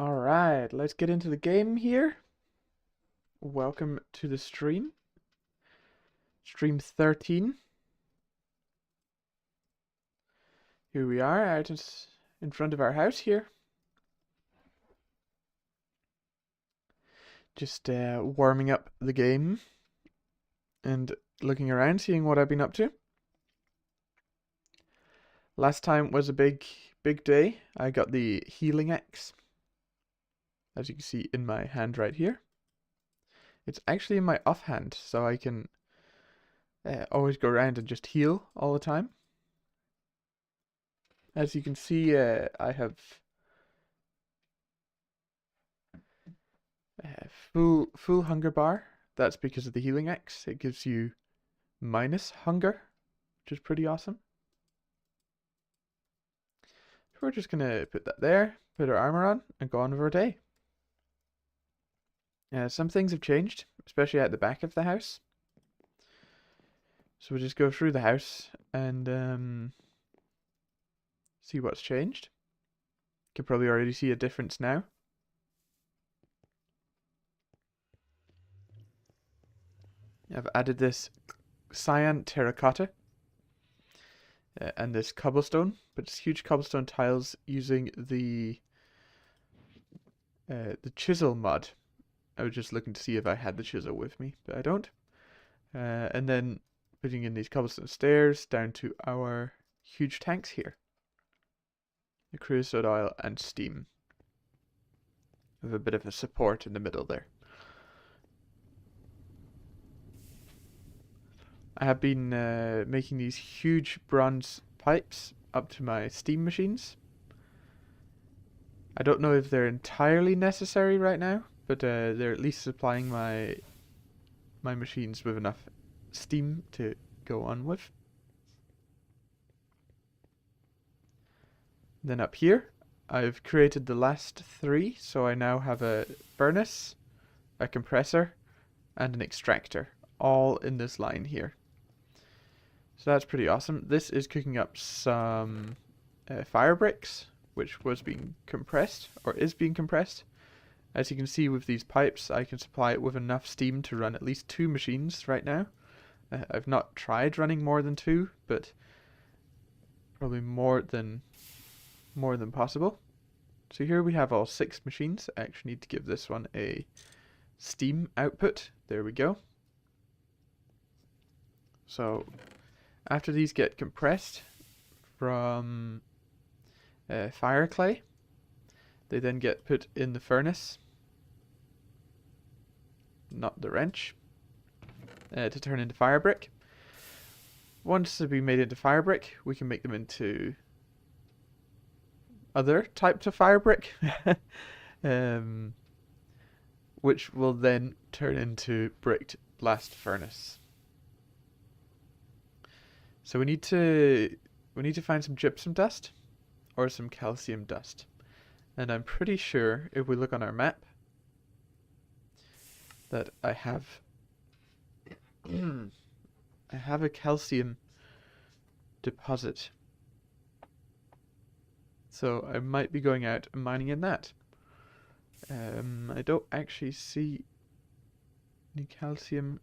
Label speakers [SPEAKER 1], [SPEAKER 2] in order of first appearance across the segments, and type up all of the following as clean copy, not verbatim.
[SPEAKER 1] Alright, let's get into the game here. Welcome to the stream. Stream 13. Here we are out in front of our house here. Just warming up the game and looking around, seeing what I've been up to. Last time was a big day. I got the healing axe, as you can see in my hand right here. It's actually in my offhand, so I can always go around and just heal all the time. As you can see, I have full hunger bar. That's because of the healing axe. It gives you minus hunger, which is pretty awesome. So we're just gonna put that there, put our armor on, and go on with our day. Some things have changed, especially at the back of the house. So we'll just go through the house and see what's changed. You can probably already see a difference now. I've added this cyan terracotta and this cobblestone, but it's huge cobblestone tiles using the chisel mod. I was just looking to see if I had the chisel with me, but I don't. And then putting in these cobblestone stairs down to our huge tanks here. The creosote oil and steam. With a bit of a support in the middle there. I have been making these huge bronze pipes up to my steam machines. I don't know if they're entirely necessary right now, but they're at least supplying my machines with enough steam to go on with. Then up here, I've created the last three, so I now have a furnace, a compressor, and an extractor, all in this line here. So that's pretty awesome. This is cooking up some fire bricks, which was being compressed, or is being compressed. As you can see with these pipes, I can supply it with enough steam to run at least 2 machines right now. I've not tried running more than 2, but probably more than possible. So here we have all 6 machines. I actually need to give this one a steam output. There we go. So after these get compressed from fire clay, they then get put in the furnace, not the wrench, to turn into fire brick. Once they've been made into fire brick, we can make them into other types of fire brick, which will then turn into bricked blast furnace. So we need to find some gypsum dust or some calcium dust. And I'm pretty sure if we look on our map that I have I have a calcium deposit. So I might be going out and mining in that. I don't actually see any calcium.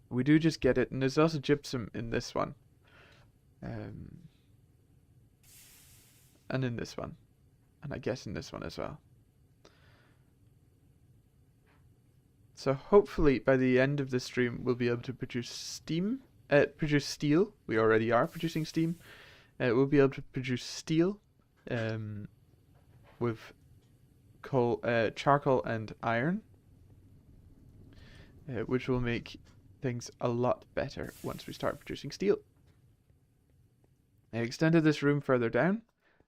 [SPEAKER 1] We do just get it, and there's also gypsum in this one. And in this one. And I guess in this one as well. So hopefully by the end of the stream we'll be able to produce steam. Produce steel. We already are producing steam. We'll be able to produce steel with coal, charcoal and iron, which will make things a lot better once we start producing steel. I extended this room further down.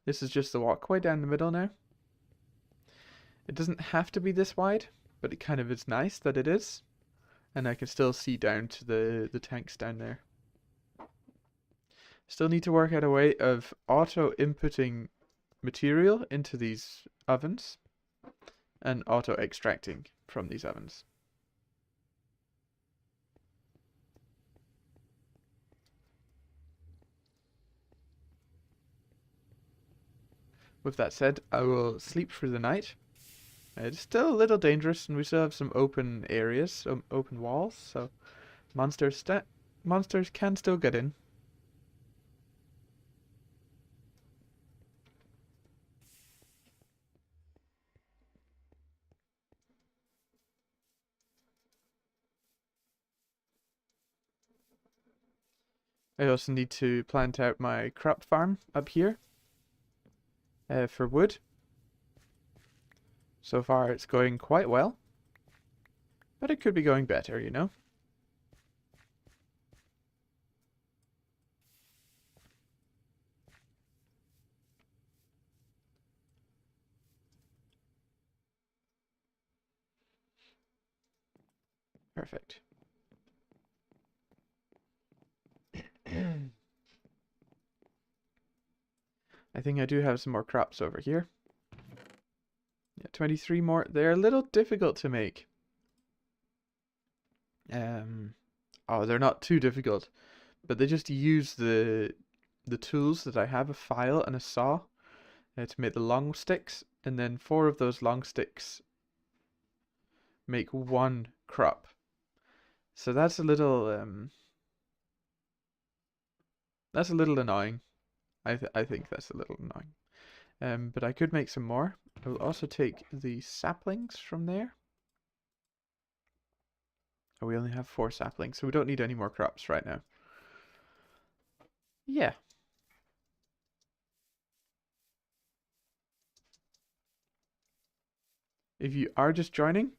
[SPEAKER 1] This is just the walkway down the middle now. It doesn't have to be this wide, but it kind of is nice that it is. And I can still see down to the tanks down there. Still need to work out a way of auto-inputting material into these ovens and auto-extracting from these ovens. with that said, I will sleep through the night. It's still a little dangerous, and we still have some open areas, some open walls, so monsters can still get in. I also need to plant out my crop farm up here for wood. So far it's going quite well, but it could be going better, you know? Perfect. I think I do have some more crops over here. Yeah, 23 more. They're a little difficult to make. Oh, they're not too difficult, but they just use the tools that I have, a file and a saw, to make the long sticks, and then 4 of those long sticks make 1 crop. So that's a little annoying. I think that's a little annoying. But I could make some more. I will also take the saplings from there. Oh, we only have 4 saplings, so we don't need any more crops right now. Yeah. If you are just joining,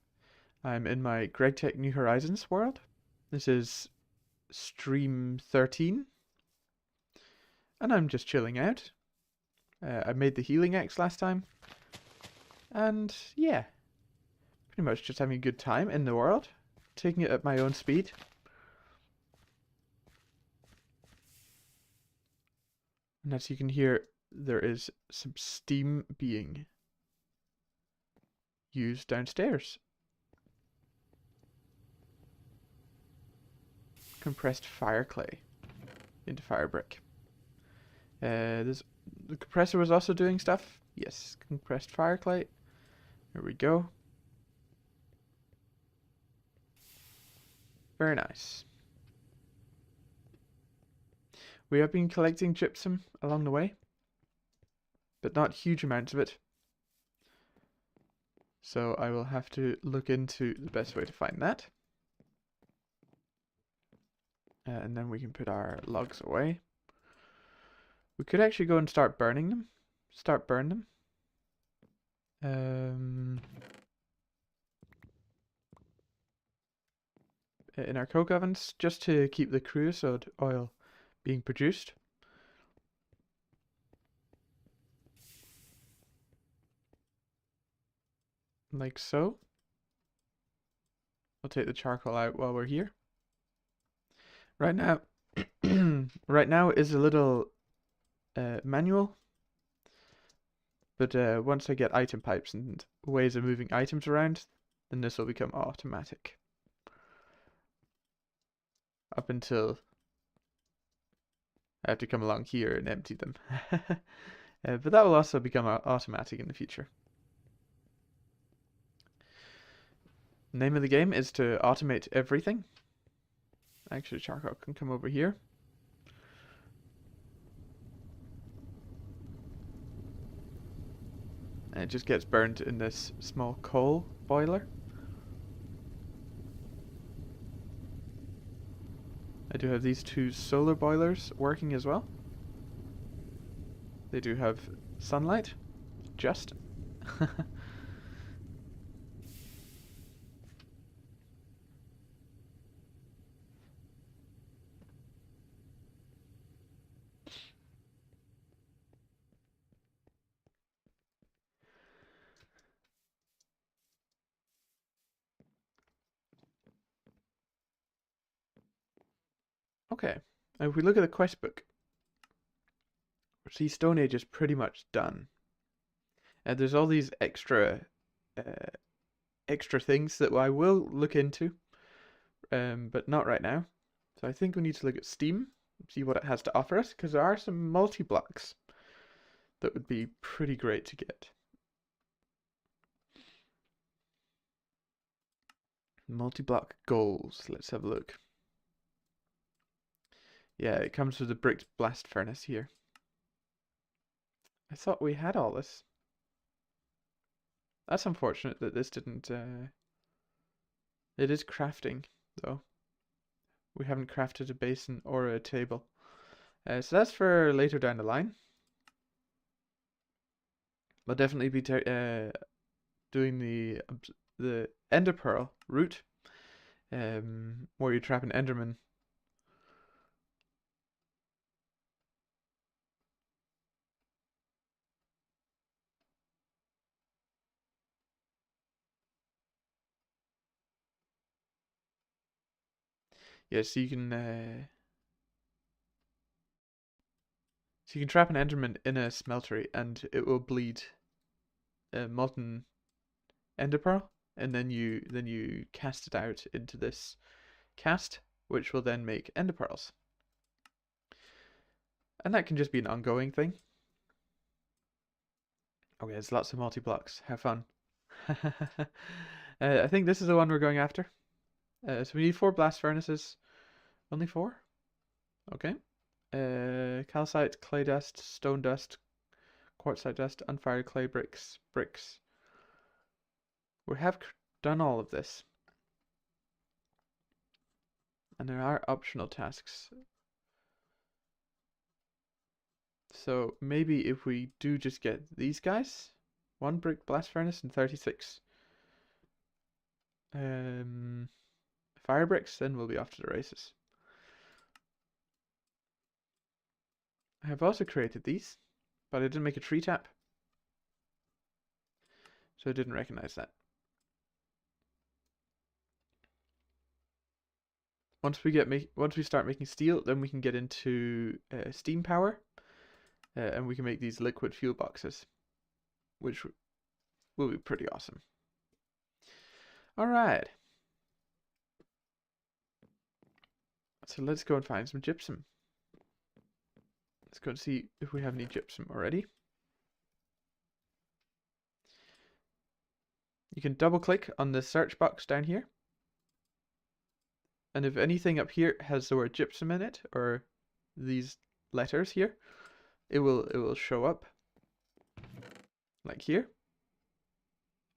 [SPEAKER 1] I'm in my GregTech New Horizons world. This is stream 13. And I'm just chilling out. I made the healing X last time. And yeah, pretty much just having a good time in the world. Taking it at my own speed. And as you can hear, there is some steam being used downstairs. Compressed fire clay into fire brick. The compressor was also doing stuff. Yes, compressed fire clay. Here we go. Very nice. We have been collecting gypsum along the way, but not huge amounts of it. So I will have to look into the best way to find that. And then we can put our logs away. We could actually go and start burning them. Burn them. In our coke ovens, just to keep the creosote oil being produced. Like so. We'll take the charcoal out while we're here. Right now, right now is a little manual, but once I get item pipes and ways of moving items around, then this will become automatic. Up until I have to come along here and empty them. But that will also become automatic in the future. The name of the game is to automate everything. Actually, charcoal can come over here. And it just gets burned in this small coal boiler. I do have these 2 solar boilers working as well. They do have sunlight, just. Okay, and if we look at the quest book, see Stone Age is pretty much done. And there's all these extra things that I will look into, but not right now. So I think we need to look at Steam, see what it has to offer us, because there are some multi-blocks that would be pretty great to get. Multi-block goals. Let's have a look. Yeah, it comes with a bricked blast furnace here. I thought we had all this. That's unfortunate that this didn't... It is crafting, though. We haven't crafted a basin or a table. So that's for later down the line. We'll definitely be doing the Ender Pearl route, where you trap an Enderman. Yeah, so you can trap an Enderman in a smeltery, and it will bleed a molten Ender Pearl, and then you cast it out into this cast, which will then make Ender Pearls. And that can just be an ongoing thing. Okay, there's lots of multi-blocks. Have fun. I think this is the one we're going after. So we need 4 blast furnaces. Only 4? Okay. Calcite, clay dust, stone dust, quartzite dust, unfired clay bricks. We have done all of this. And there are optional tasks. So maybe if we do just get these guys, 1 brick blast furnace and 36 fire bricks, then we'll be off to the races. I have also created these, but I didn't make a tree tap, so I didn't recognize that. Once we start making steel, then we can get into steam power, and we can make these liquid fuel boxes, which will be pretty awesome. All right. So let's go and find some gypsum. Let's go and see if we have any gypsum already. You can double click on the search box down here. And if anything up here has the word gypsum in it, or these letters here, it will show up. Like here.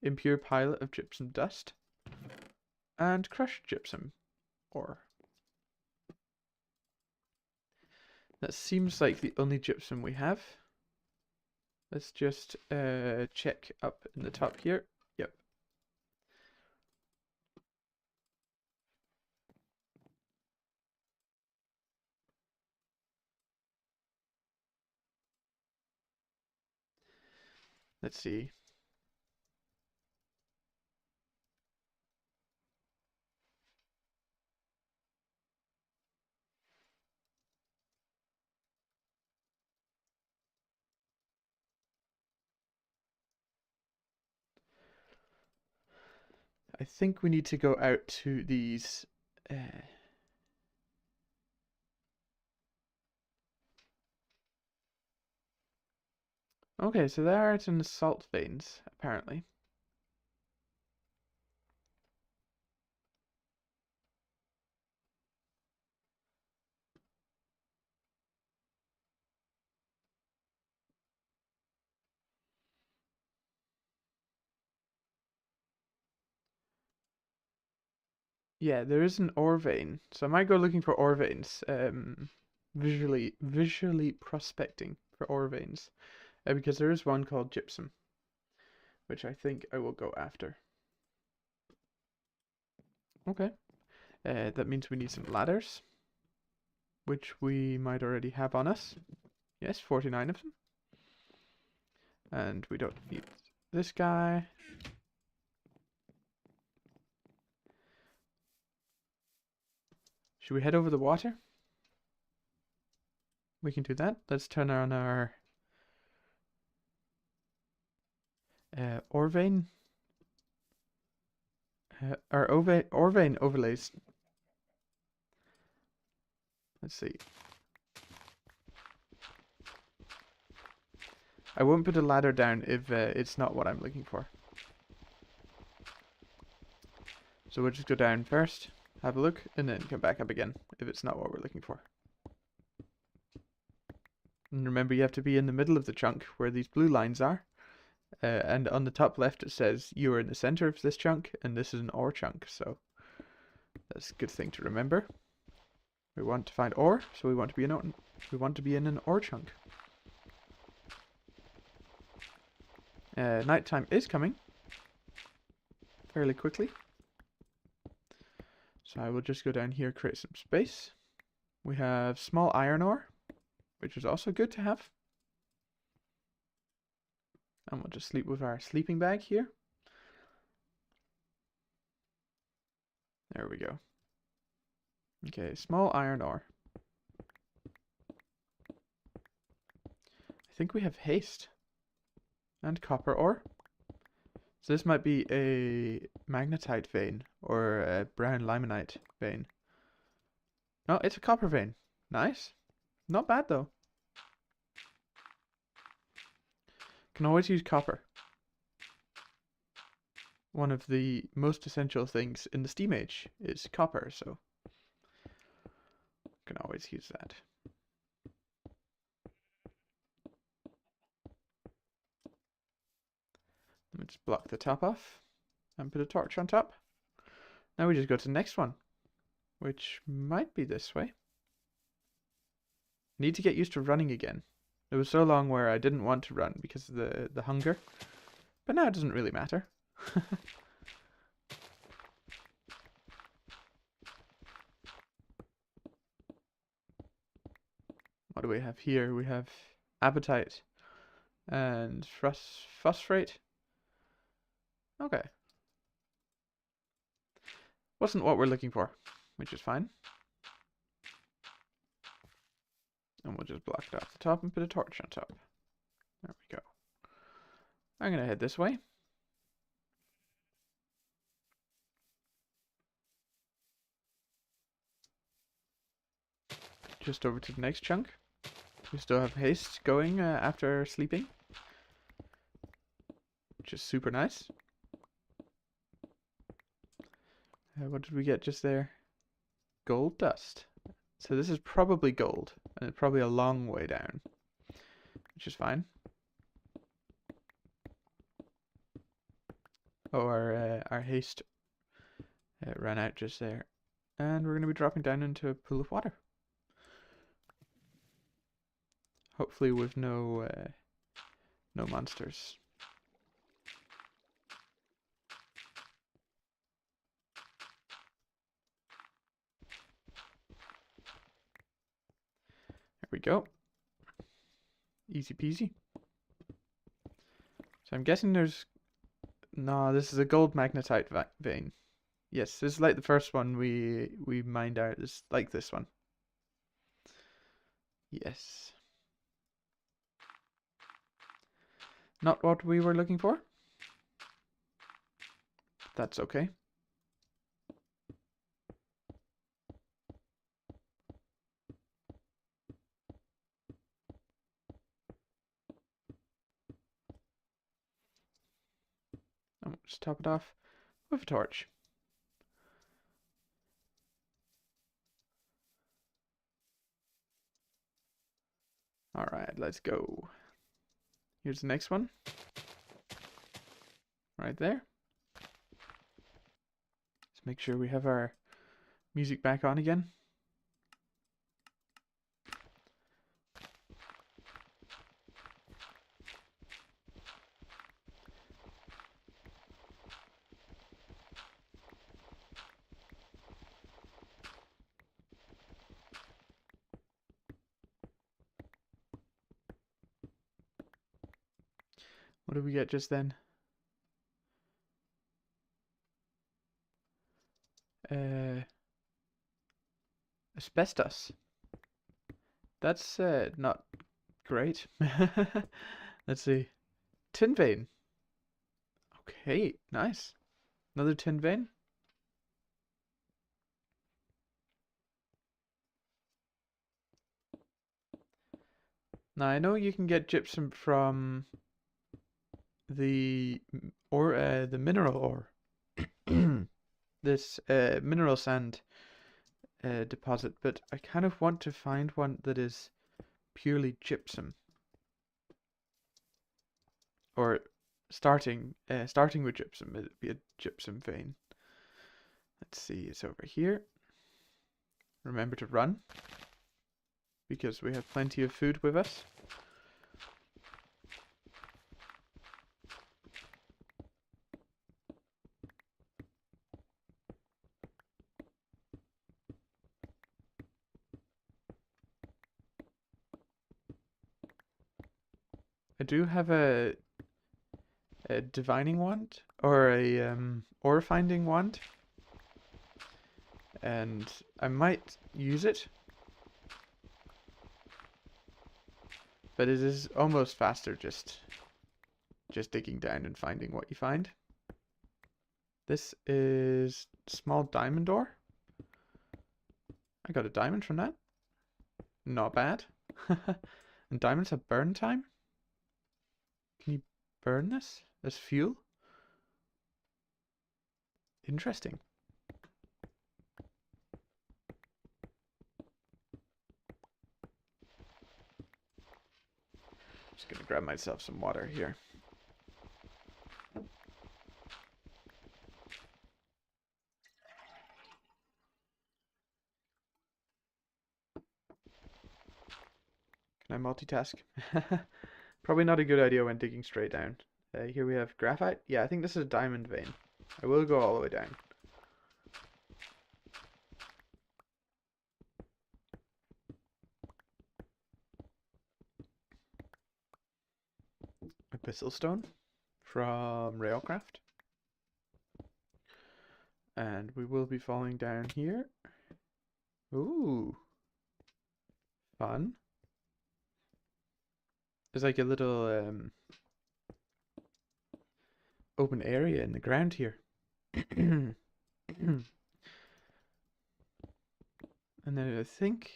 [SPEAKER 1] Impure pile of gypsum dust. And crushed gypsum ore. That seems like the only gypsum we have. Let's just check up in the top here. Yep. Let's see. I think we need to go out to these okay, so they are in the salt veins, apparently. Yeah, there is an ore vein, so I might go looking for ore veins. Visually prospecting for ore veins, because there is one called gypsum, which I think I will go after. Okay, that means we need some ladders, which we might already have on us. Yes, 49 of them. And we don't need this guy. Should we head over the water? We can do that. Let's turn on our ore vein. Our ore vein overlays. Let's see. I won't put a ladder down if it's not what I'm looking for. So we'll just go down first, have a look, and then come back up again if it's not what we're looking for. And remember, you have to be in the middle of the chunk where these blue lines are. And on the top left it says you are in the center of this chunk, and this is an ore chunk, so that's a good thing to remember. We want to find ore, so we want to be in an ore chunk. Nighttime is coming fairly quickly, so I will just go down here, create some space. We have small iron ore, which is also good to have. And we'll just sleep with our sleeping bag here. There we go. Okay, small iron ore. I think we have haste. And copper ore. So this might be a magnetite vein or a brown limonite vein. No, it's a copper vein. Nice. Not bad though. Can always use copper. One of the most essential things in the steam age is copper, so can always use that. Let me just block the top off and put a torch on top. Now we just go to the next one, which might be this way. Need to get used to running again. There was so long where I didn't want to run because of the hunger, but now it doesn't really matter. What do we have here? We have appetite and phosphorate. Okay. Wasn't what we're looking for, which is fine. And we'll just block it off the top and put a torch on top. There we go. I'm going to head this way. Just over to the next chunk. We still have haste going after sleeping, which is super nice. What did we get just there? Gold dust. So this is probably gold, and it's probably a long way down, which is fine. Oh, our haste ran out just there, and we're going to be dropping down into a pool of water. Hopefully with no monsters. There we go. Easy peasy. So I'm guessing there's... No, this is a gold magnetite vein. Yes, this is like the first one we mined out. It's like this one. Yes. Not what we were looking for. That's okay. And we'll just top it off with a torch. Alright, let's go. Here's the next one. Right there. Let's make sure we have our music back on again. What did we get just then? Asbestos. That's not great. Let's see. Tin vein. Okay, nice. Another tin vein. Now I know you can get gypsum from the the mineral ore. This mineral sand deposit, but I kind of want to find one that is purely gypsum, or starting with gypsum. It'd be a gypsum vein. Let's see, it's over here. Remember to run, because we have plenty of food with us. I do have a divining wand, or a ore finding wand, and I might use it, but it is almost faster just digging down and finding what you find. This is small diamond ore. I got a diamond from that. Not bad. And diamonds have burn time. Can you burn this as fuel? Interesting. Just gonna grab myself some water here. Can I multitask? Probably not a good idea when digging straight down. Here we have graphite. Yeah, I think this is a diamond vein. I will go all the way down. Abyssal stone from Railcraft. And we will be falling down here. Ooh. Fun. There's like a little open area in the ground here. And then I think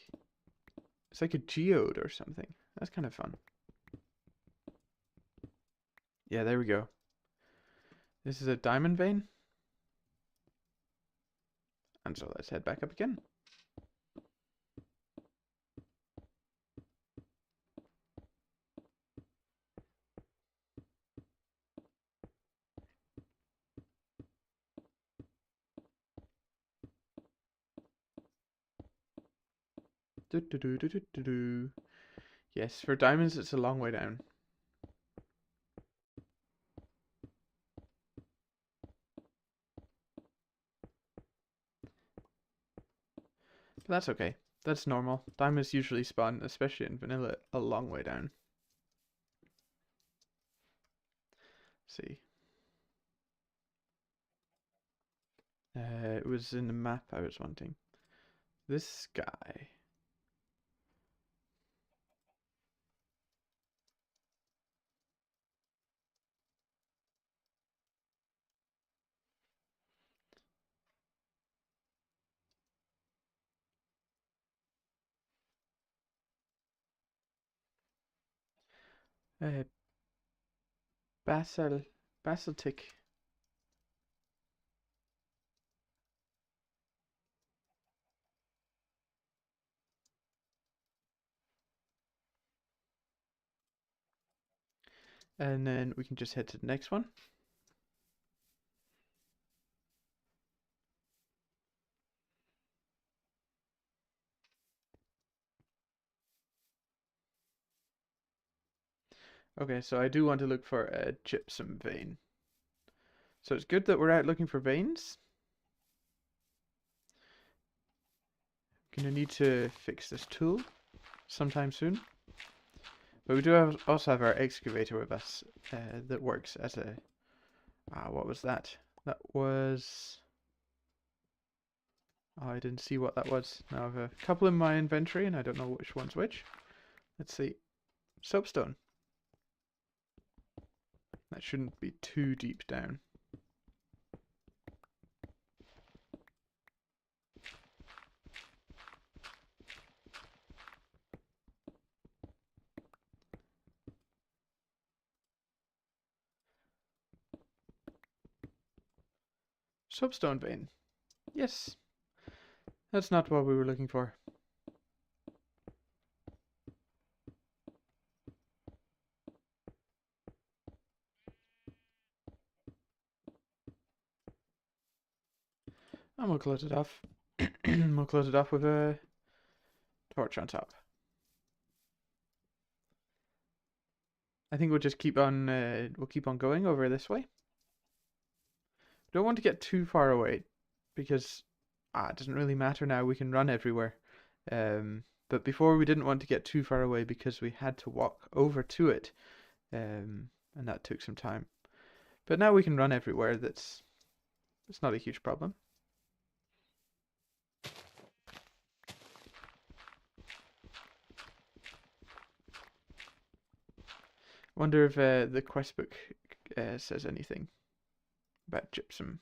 [SPEAKER 1] it's like a geode or something. That's kind of fun. Yeah, there we go. This is a diamond vein. And so let's head back up again. Do, do, do, do, do, do, do. Yes, for diamonds it's a long way down. But that's okay. That's normal. Diamonds usually spawn, especially in vanilla, a long way down. Let's see. It was in the map I was wanting. This guy. Uh, basaltic. And then we can just head to the next one. Okay, so I do want to look for a gypsum vein. So it's good that we're out looking for veins. Gonna need to fix this tool sometime soon. But we do also have our excavator with us that works as a... what was that? That was... Oh, I didn't see what that was. Now I have a couple in my inventory and I don't know which one's which. Let's see. Soapstone. That shouldn't be too deep down. Soapstone vein. Yes. That's not what we were looking for. And we'll close it off. We'll close it off with a torch on top. I think we'll just keep on. We'll keep on going over this way. Don't want to get too far away, because it doesn't really matter now. We can run everywhere. But before we didn't want to get too far away because we had to walk over to it, and that took some time. But now we can run everywhere. It's not a huge problem. Wonder if the quest book says anything about gypsum.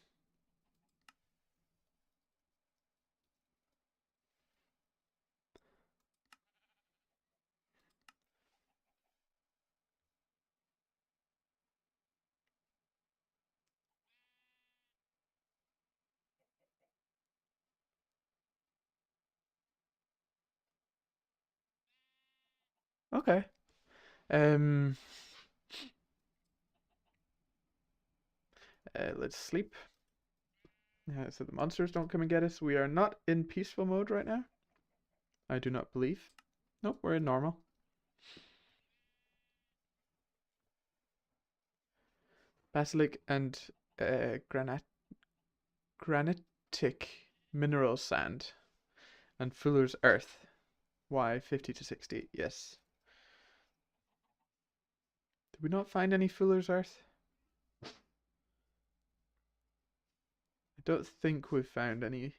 [SPEAKER 1] Okay. Let's sleep. So the monsters don't come and get us. We are not in peaceful mode right now. I do not believe. Nope, we're in normal. Basilic and granitic mineral sand and fuller's earth. Why 50 to 60? Yes. Did we not find any fuller's earth? I don't think we've found any.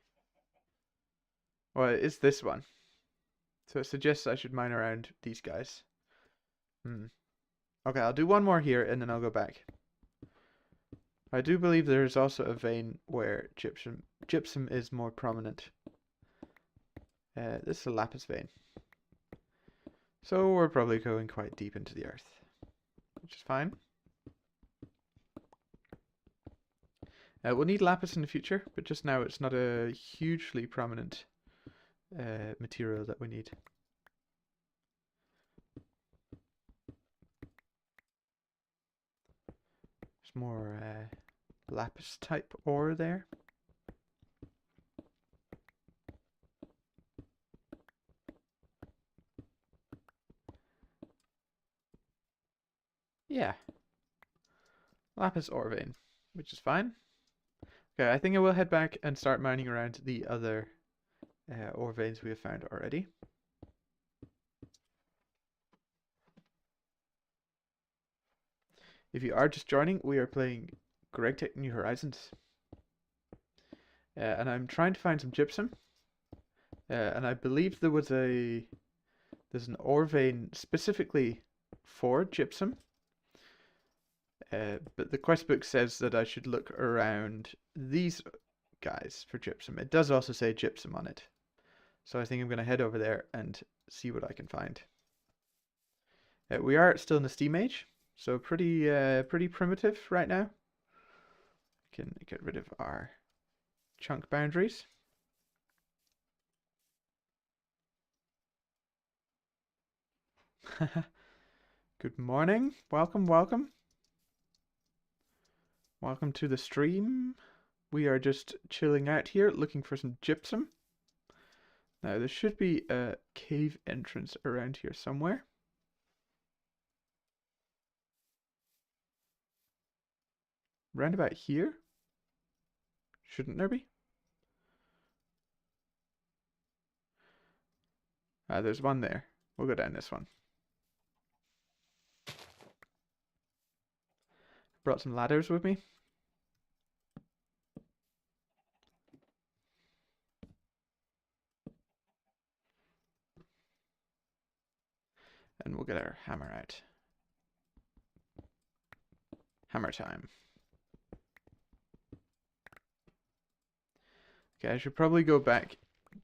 [SPEAKER 1] Well, it's this one. So it suggests I should mine around these guys. Okay, I'll do one more here and then I'll go back. I do believe there is also a vein where gypsum is more prominent. This is a lapis vein. So we're probably going quite deep into the earth, which is fine. We'll need lapis in the future, but just now it's not a hugely prominent material that we need. There's more lapis type ore there. Yeah. Lapis ore vein, which is fine. Okay, I think I will head back and start mining around the other ore veins we have found already. If you are just joining, we are playing Greg Tech New Horizons. And I'm trying to find some gypsum. And I believe there's an ore vein specifically for gypsum. But the quest book says that I should look around these guys for gypsum. It does also say gypsum on it. So I think I'm going to head over there and see what I can find. We are still in the Steam Age, so pretty primitive right now. We can get rid of our chunk boundaries. Good morning. Welcome. Welcome to the stream. We are just chilling out here looking for some gypsum. Now there should be a cave entrance around here somewhere. Round about here? Shouldn't there be? There's one there. We'll go down this one. Brought some ladders with me. And we'll get our hammer out. Hammer time. Okay, I should probably go back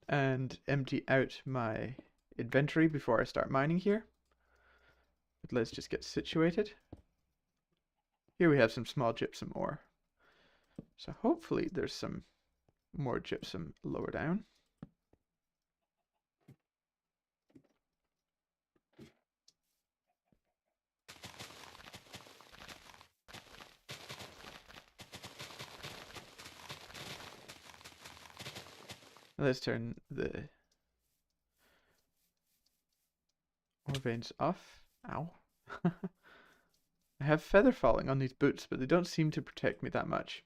[SPEAKER 1] and empty out my inventory before I start mining here. But let's just get situated. Here we have some small gypsum ore. So hopefully there's some more gypsum lower down. Let's turn the ore veins off. Ow. I have feather falling on these boots, but they don't seem to protect me that much.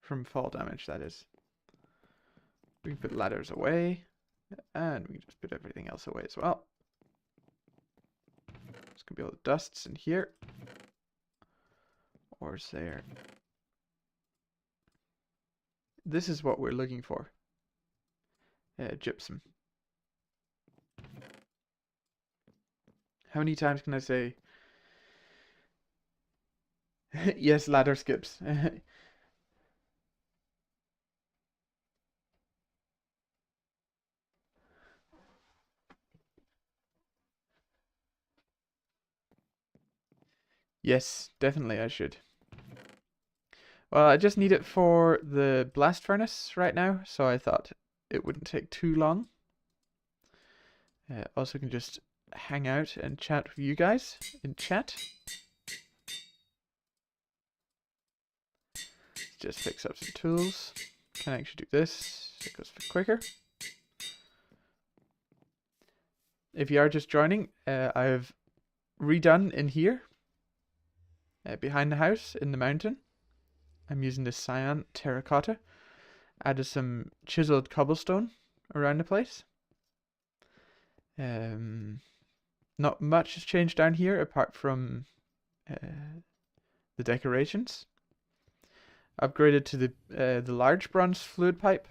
[SPEAKER 1] From fall damage, that is. We can put ladders away, and we can just put everything else away as well. There's gonna be all the dusts in here. Ore's there. This is what we're looking for. Gypsum. How many times can I say? Yes, ladder skips. Yes, definitely I should. Well, I just need it for the blast furnace right now, so I thought it wouldn't take too long. Also can just hang out and chat with you guys in chat. Just fix up some tools. Can I actually do this? It goes quicker. If you are just joining, I've redone in here, behind the house in the mountain. I'm using this cyan terracotta. Added some chiseled cobblestone around the place. Not much has changed down here apart from the decorations. Upgraded to the large bronze fluid pipe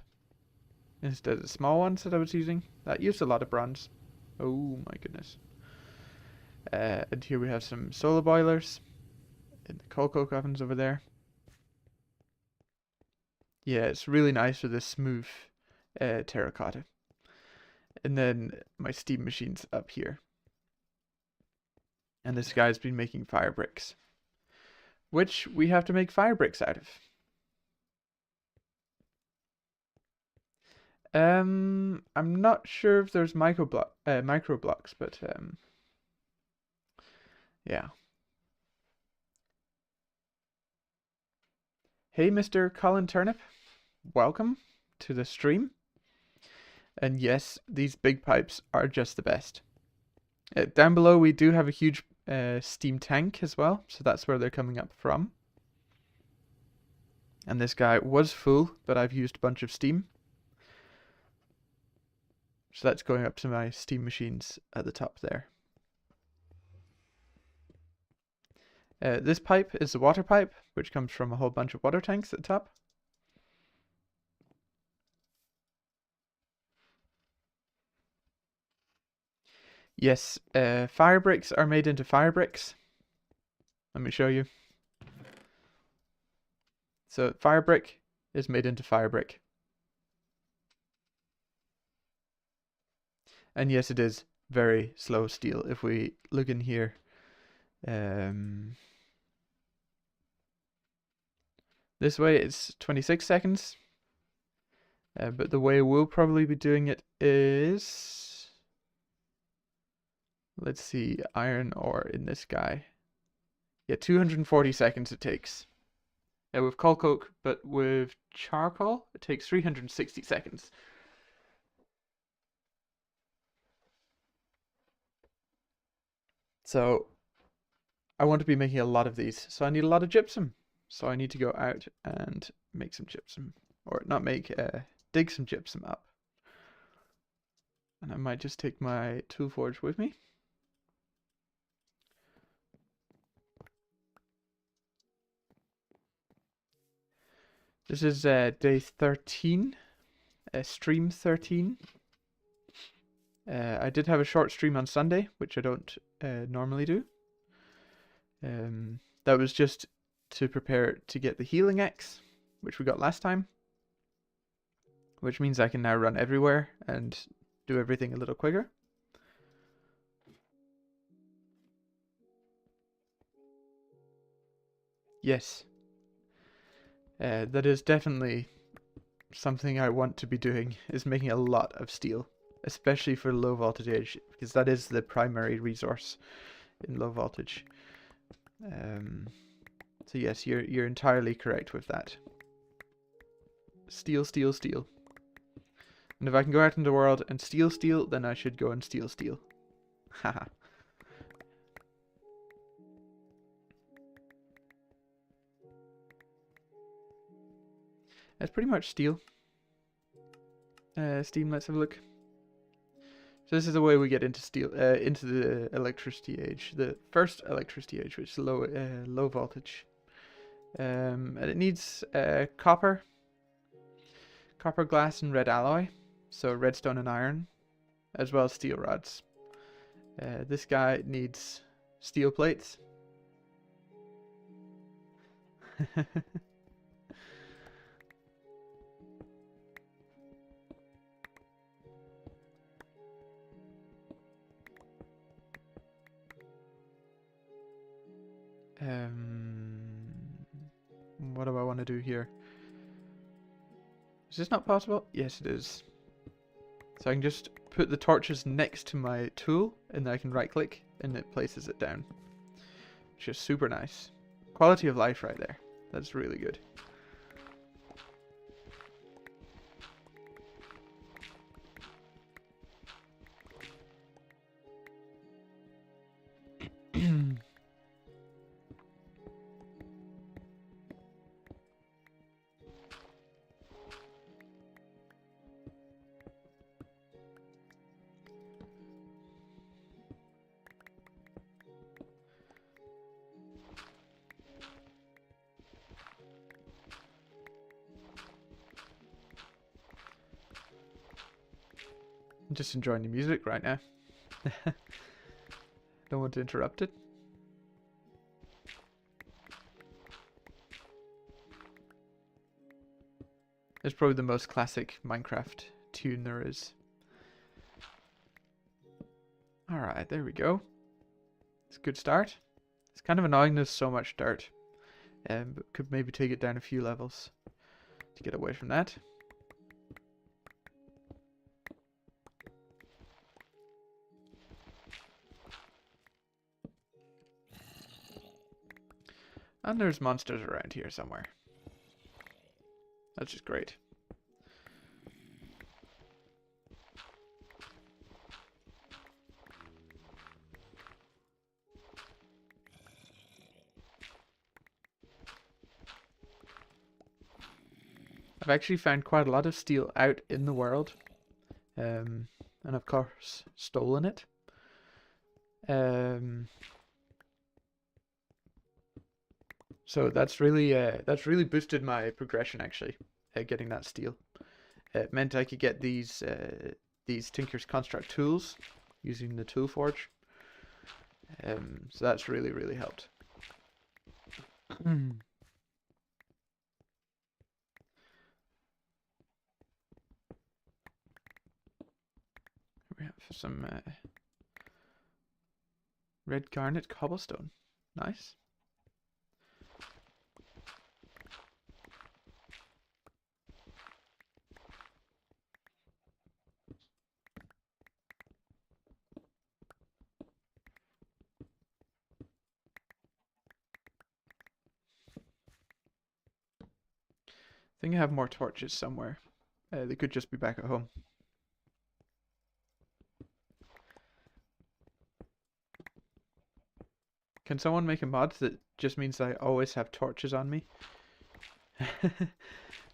[SPEAKER 1] instead of the small ones that I was using. That used a lot of bronze. Oh my goodness. And here we have some solar boilers and the coal coke ovens over there. Yeah, it's really nice with this smooth terracotta. And then my steam machine's up here. And this guy's been making fire bricks, which we have to make fire bricks out of. I'm not sure if there's micro blocks, but yeah. Hey, Mr. Colin Turnip, welcome to the stream. And yes, these big pipes are just the best. Down below, we do have a huge steam tank as well, so that's where they're coming up from. And this guy was full, but I've used a bunch of steam. So that's going up to my steam machines at the top there. This pipe is the water pipe, which comes from a whole bunch of water tanks at the top. Yes, fire bricks are made into fire bricks. Let me show you. So fire brick is made into fire brick. And yes, it is very slow steel. If we look in here, this way it's 26 seconds. But the way we'll probably be doing it is, let's see, iron ore in this guy. Yeah, 240 seconds it takes. With coal coke, but with charcoal, it takes 360 seconds. So I want to be making a lot of these, so I need a lot of gypsum. So I need to go out and make some gypsum, or not make, dig some gypsum up. And I might just take my tool forge with me. This is day 13, stream 13. I did have a short stream on Sunday, which I don't normally do. That was just to prepare to get the healing X, which we got last time. Which means I can now run everywhere and do everything a little quicker. Yes. That is definitely something I want to be doing, is making a lot of steel. Especially for low voltage age, because that is the primary resource in low voltage. So yes, you're entirely correct with that. Steel, steel, steel. And if I can go out in the world and steal steel, then I should go and steal steel. Haha. That's pretty much steel. Steam, let's have a look. So this is the way we get into steel, into the electricity age, the first electricity age, which is low voltage. And it needs copper, glass, and red alloy, so redstone and iron, as well as steel rods. This guy needs steel plates. What do I want to do here? Is this not possible? Yes, it is. So I can just put the torches next to my tool, and then I can right click, and it places it down. Which is super nice. Quality of life right there. That's really good. I'm just enjoying the music right now. Don't want to interrupt it. It's probably the most classic Minecraft tune there is. Alright, there we go. It's a good start. It's kind of annoying there's so much dirt. But could maybe take it down a few levels to get away from that. And there's monsters around here somewhere. That's just great. I've actually found quite a lot of steel out in the world. And of course, stolen it. So that's really boosted my progression actually, getting that steel. It meant I could get these Tinker's Construct tools using the tool forge. So that's really helped. We have some red garnet cobblestone. Nice. I think I have more torches somewhere. They could just be back at home. Can someone make a mod that just means I always have torches on me?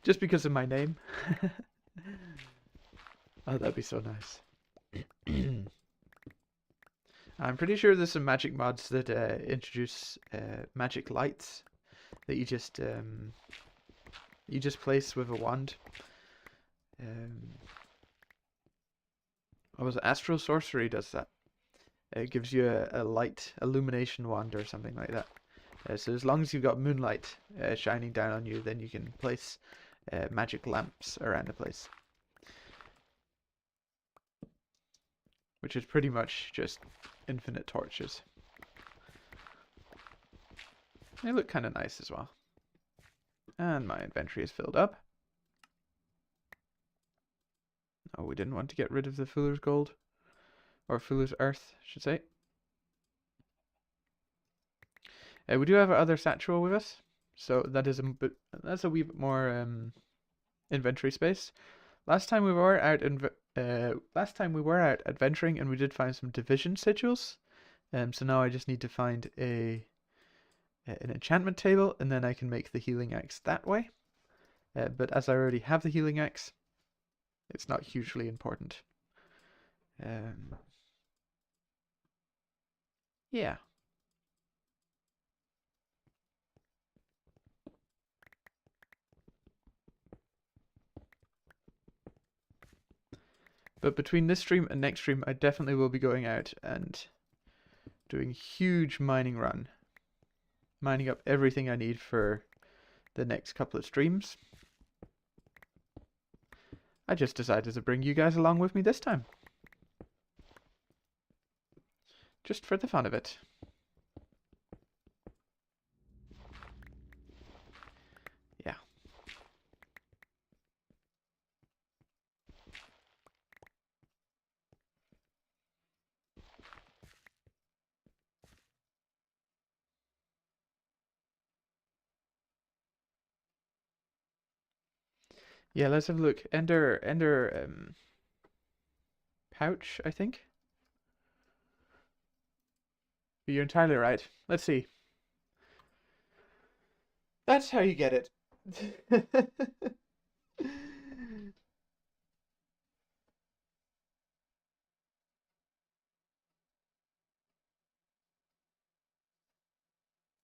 [SPEAKER 1] Just because of my name? Oh, that'd be so nice. I'm pretty sure there's some magic mods that introduce magic lights that you just place with a wand. What was it? Astral Sorcery does that. It gives you a light illumination wand or something like that. So as long as you've got moonlight shining down on you, then you can place magic lamps around the place. Which is pretty much just infinite torches. They look kind of nice as well. And my inventory is filled up. Oh, we didn't want to get rid of the Fuller's Gold. Or Fuller's Earth, I should say. We do have our other Satchel with us. So that's a wee bit more inventory space. Last time we were out adventuring, and we did find some division sigils. So now I just need to find an enchantment table, and then I can make the healing axe that way. But as I already have the healing axe, it's not hugely important. Yeah. But between this stream and next stream, I definitely will be going out and doing huge mining run. Mining up everything I need for the next couple of streams. I just decided to bring you guys along with me this time. Just for the fun of it. Yeah. Yeah, let's have a look. Ender pouch, I think. But you're entirely right. Let's see. That's how you get it.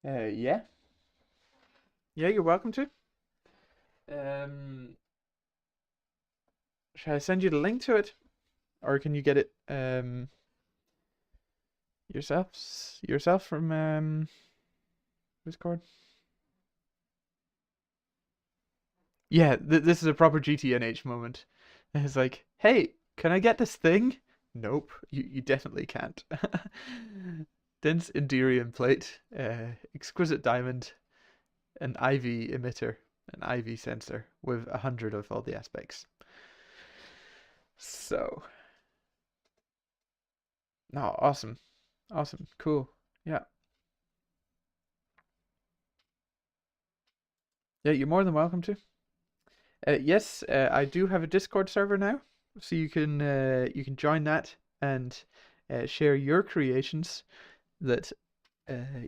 [SPEAKER 1] Yeah. Yeah, you're welcome to. Shall I send you the link to it? Or can you get it yourself from Discord? Yeah, this is a proper GTNH moment. It's like, hey, can I get this thing? Nope, you definitely can't. Dense Enderium plate, exquisite diamond, an IV emitter, an IV sensor with 100 of all the aspects. So, oh, awesome, cool, yeah. Yeah, you're more than welcome to. Yes, I do have a Discord server now, so you can join that and share your creations that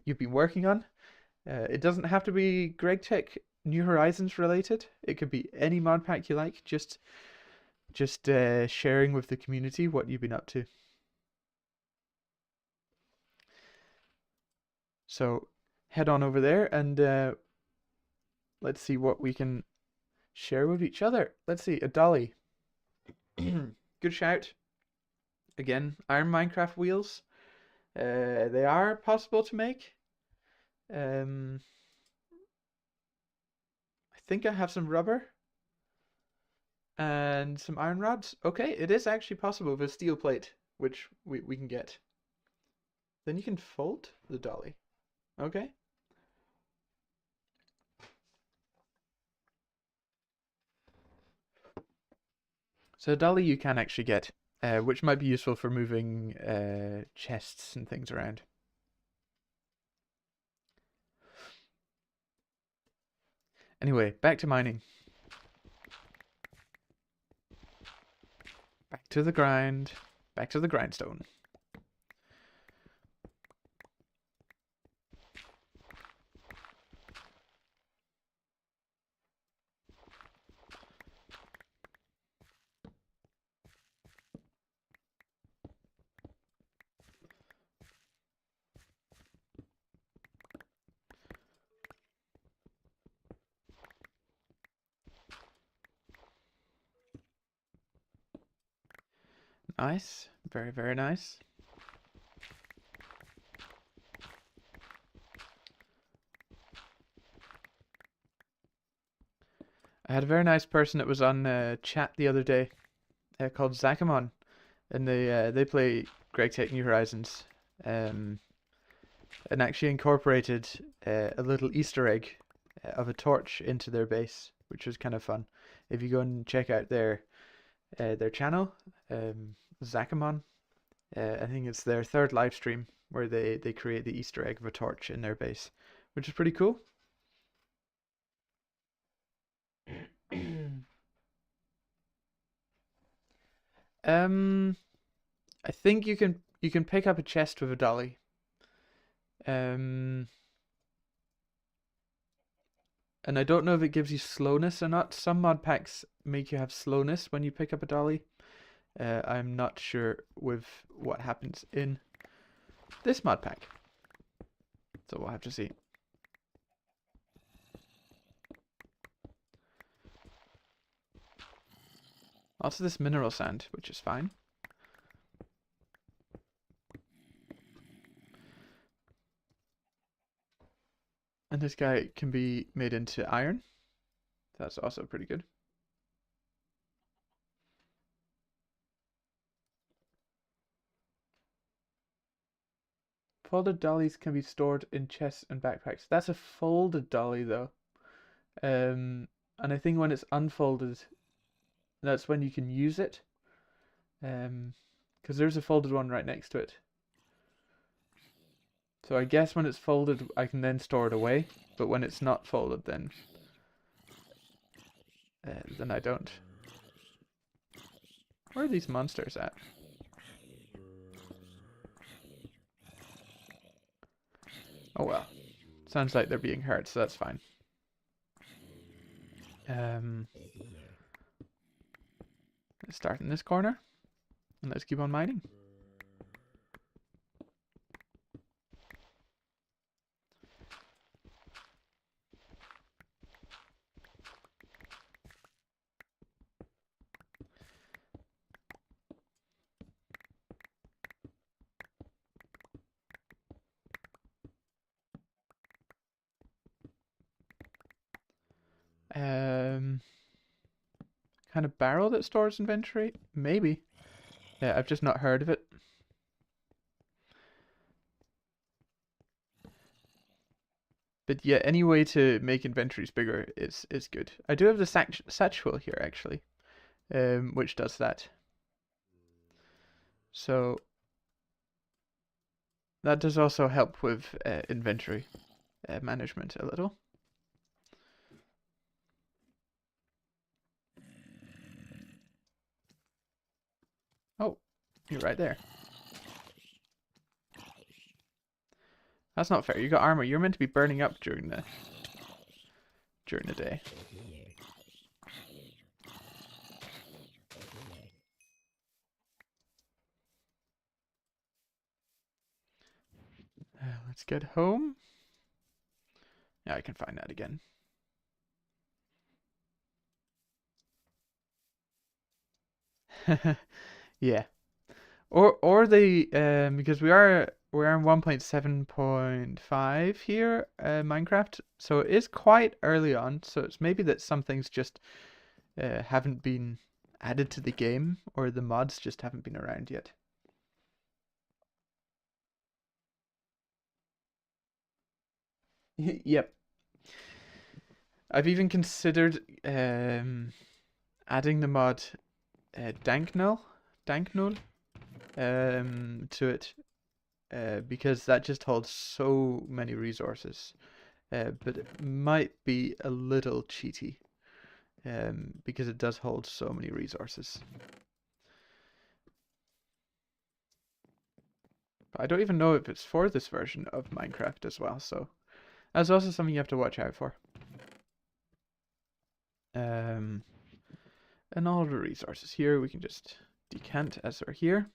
[SPEAKER 1] you've been working on. It doesn't have to be Greg Tech New Horizons related. It could be any mod pack you like. Just sharing with the community what you've been up to. So head on over there and let's see what we can share with each other. Let's see, a dolly. Good shout. Again, iron Minecraft wheels. They are possible to make. I think I have some rubber and some iron rods. Okay, it is actually possible with a steel plate, which we can get. Then you can fold the dolly. Okay. So a dolly you can actually get, which might be useful for moving chests and things around. Anyway, back to mining. Back to the grind. Back to the grindstone. Nice. Very, very nice. I had a very nice person that was on chat the other day called Zakamon, and they play Greg Tech New Horizons. and actually incorporated a little Easter egg of a torch into their base, which was kind of fun. If you go and check out their channel, Zakamon, I think it's their third live stream where they create the Easter egg of a torch in their base, which is pretty cool. I think you can pick up a chest with a dolly. And I don't know if it gives you slowness or not. Some mod packs make you have slowness when you pick up a dolly. I'm not sure with what happens in this mod pack. So we'll have to see. Also this mineral sand, which is fine. And this guy can be made into iron. That's also pretty good. Folded dollies can be stored in chests and backpacks. That's a folded dolly though. And I think when it's unfolded, that's when you can use it. Because there's a folded one right next to it. So I guess when it's folded, I can then store it away. But when it's not folded, then I don't. Where are these monsters at? Oh well. Sounds like they're being hurt, so that's fine. Let's start in this corner. And let's keep on mining. Kind of barrel that stores inventory? Maybe. Yeah, I've just not heard of it. But yeah, any way to make inventories bigger is good. I do have the satchel here actually, which does that. So that does also help with inventory management a little. Oh, you're right there. That's not fair. You got armor. You're meant to be burning up during the day. Let's get home. Yeah, I can find that again. Yeah. Or they because we're in 1.7.5 here, Minecraft, so it is quite early on, so it's maybe that some things just haven't been added to the game, or the mods just haven't been around yet. Yep. I've even considered adding the mod Danknull to it, because that just holds so many resources, but it might be a little cheaty, because it does hold so many resources. But I don't even know if it's for this version of Minecraft as well, so that's also something you have to watch out for. And all the resources here, we can just decant as we're here.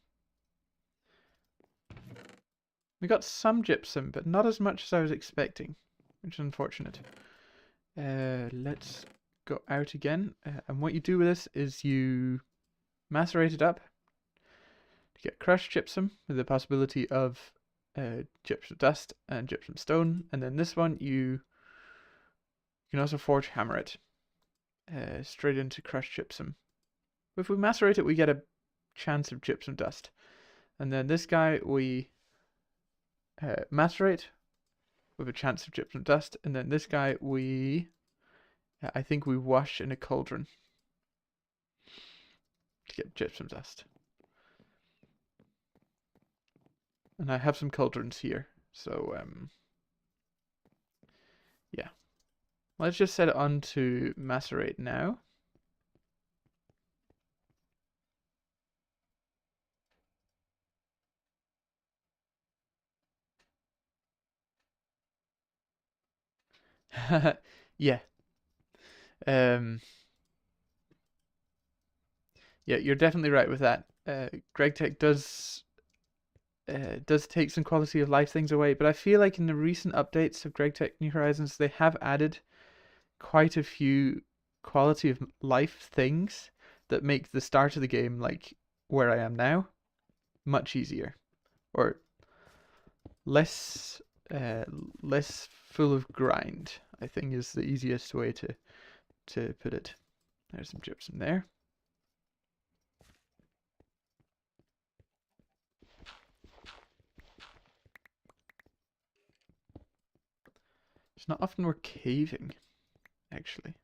[SPEAKER 1] We got some gypsum, but not as much as I was expecting, which is unfortunate. Let's go out again. And what you do with this is you macerate it up to get crushed gypsum with the possibility of gypsum dust and gypsum stone. And then this one, you can also forge hammer it straight into crushed gypsum. If we macerate it, we get a chance of gypsum dust. And then this guy, we macerate with a chance of gypsum dust, and then this guy I think we wash in a cauldron to get gypsum dust. And I have some cauldrons here, so yeah. Let's just set it on to macerate now. Yeah. Yeah, you're definitely right with that. GregTech does take some quality of life things away, but I feel like in the recent updates of GregTech New Horizons, they have added quite a few quality of life things that make the start of the game, like where I am now, much easier, or less less full of grind, I think is the easiest way to put it. There's some gypsum there. It's not often we're caving, actually.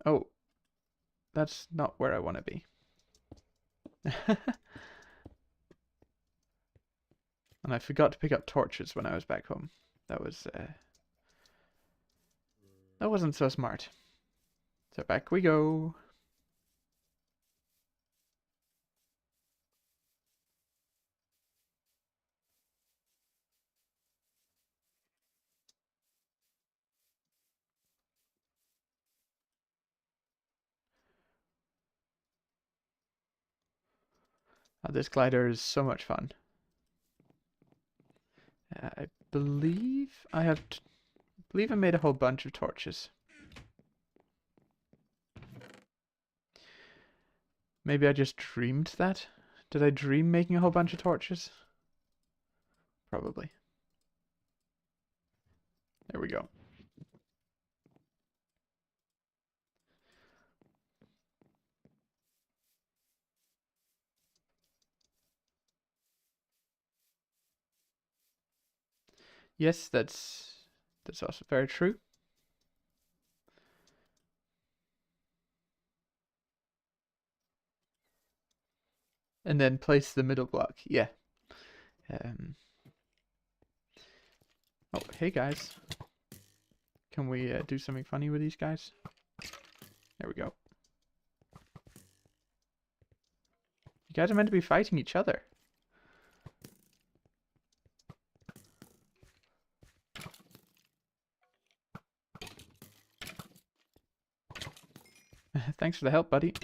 [SPEAKER 1] Oh, that's not where I want to be. And I forgot to pick up torches when I was back home. That wasn't so smart. So back we go. Oh, this glider is so much fun. I believe I made a whole bunch of torches. Maybe I just dreamed that? Did I dream making a whole bunch of torches? Probably. There we go. Yes, that's also very true. And then place the middle block. Yeah. Oh, hey guys. Can we do something funny with these guys? There we go. You guys are meant to be fighting each other. Thanks for the help, buddy.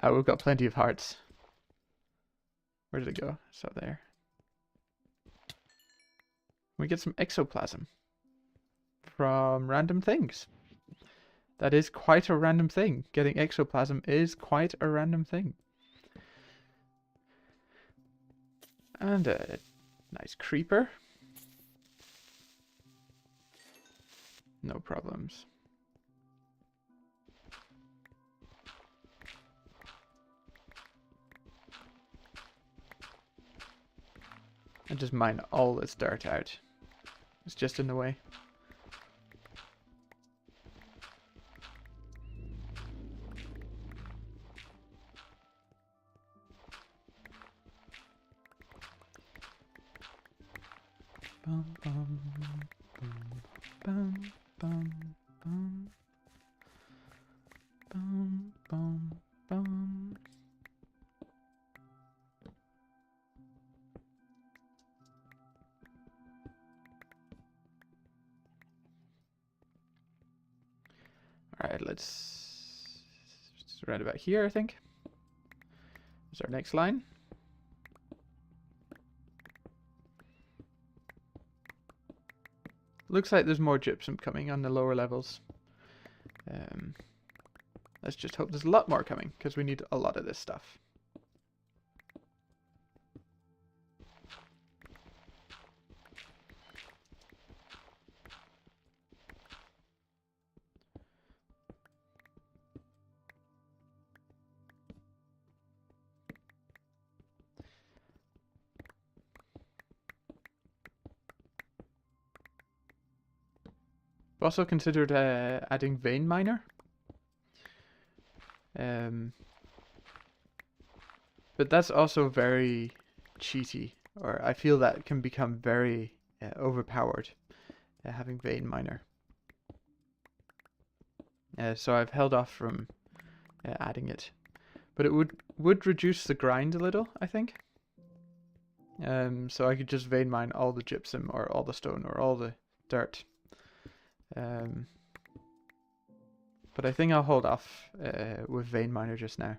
[SPEAKER 1] We've got plenty of hearts. Where did it go? It's up there. We get some exoplasm from random things. That is quite a random thing. Getting exoplasm is quite a random thing. And a nice creeper. No problems. And just mine all this dirt out. It's just in the way. Bum, bum, bum, bum, bum, bum, bum, bum, bum. Alright, let's right about here, I think. Is our next line. Looks like there's more gypsum coming on the lower levels. Let's just hope there's a lot more coming, because we need a lot of this stuff. I've also considered adding vein miner. But that's also very cheaty, or I feel that can become very overpowered, having vein miner. So I've held off from adding it. But it would reduce the grind a little, I think. So I could just vein mine all the gypsum or all the stone or all the dirt. But I think I'll hold off with vein miner just now.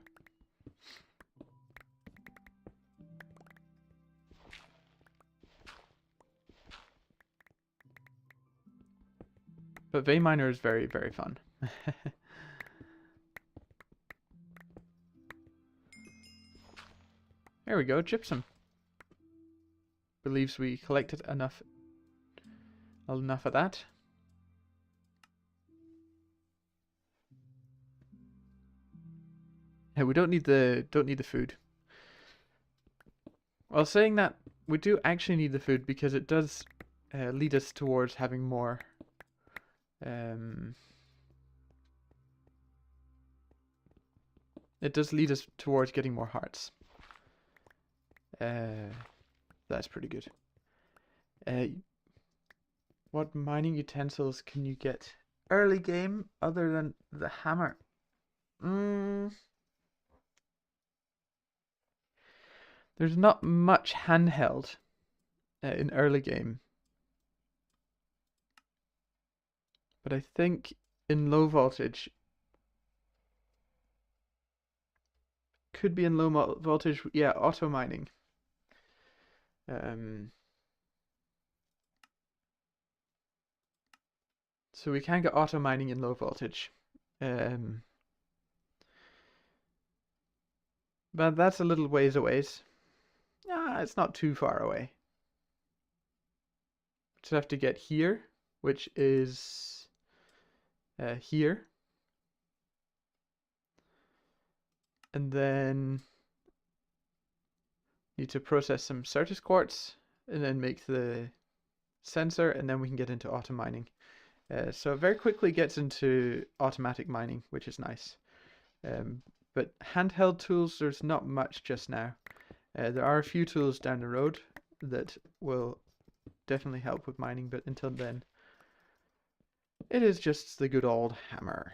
[SPEAKER 1] But vein miner is very, very fun. There we go, gypsum. Believes we collected enough of that. Yeah, we don't need the food. Well, saying that, we do actually need the food because it does lead us towards having more. It does lead us towards getting more hearts. That's pretty good. What mining utensils can you get early game other than the hammer? There's not much handheld in early game. But I think in low voltage, could be in low voltage, yeah, auto mining. So we can get auto mining in low voltage. But that's a little ways away. It's not too far away. Just have to get here, which is here. And then need to process some Certus quartz and then make the sensor, and then we can get into auto mining. So it very quickly gets into automatic mining, which is nice. But handheld tools, there's not much just now. There are a few tools down the road that will definitely help with mining, but until then, it is just the good old hammer.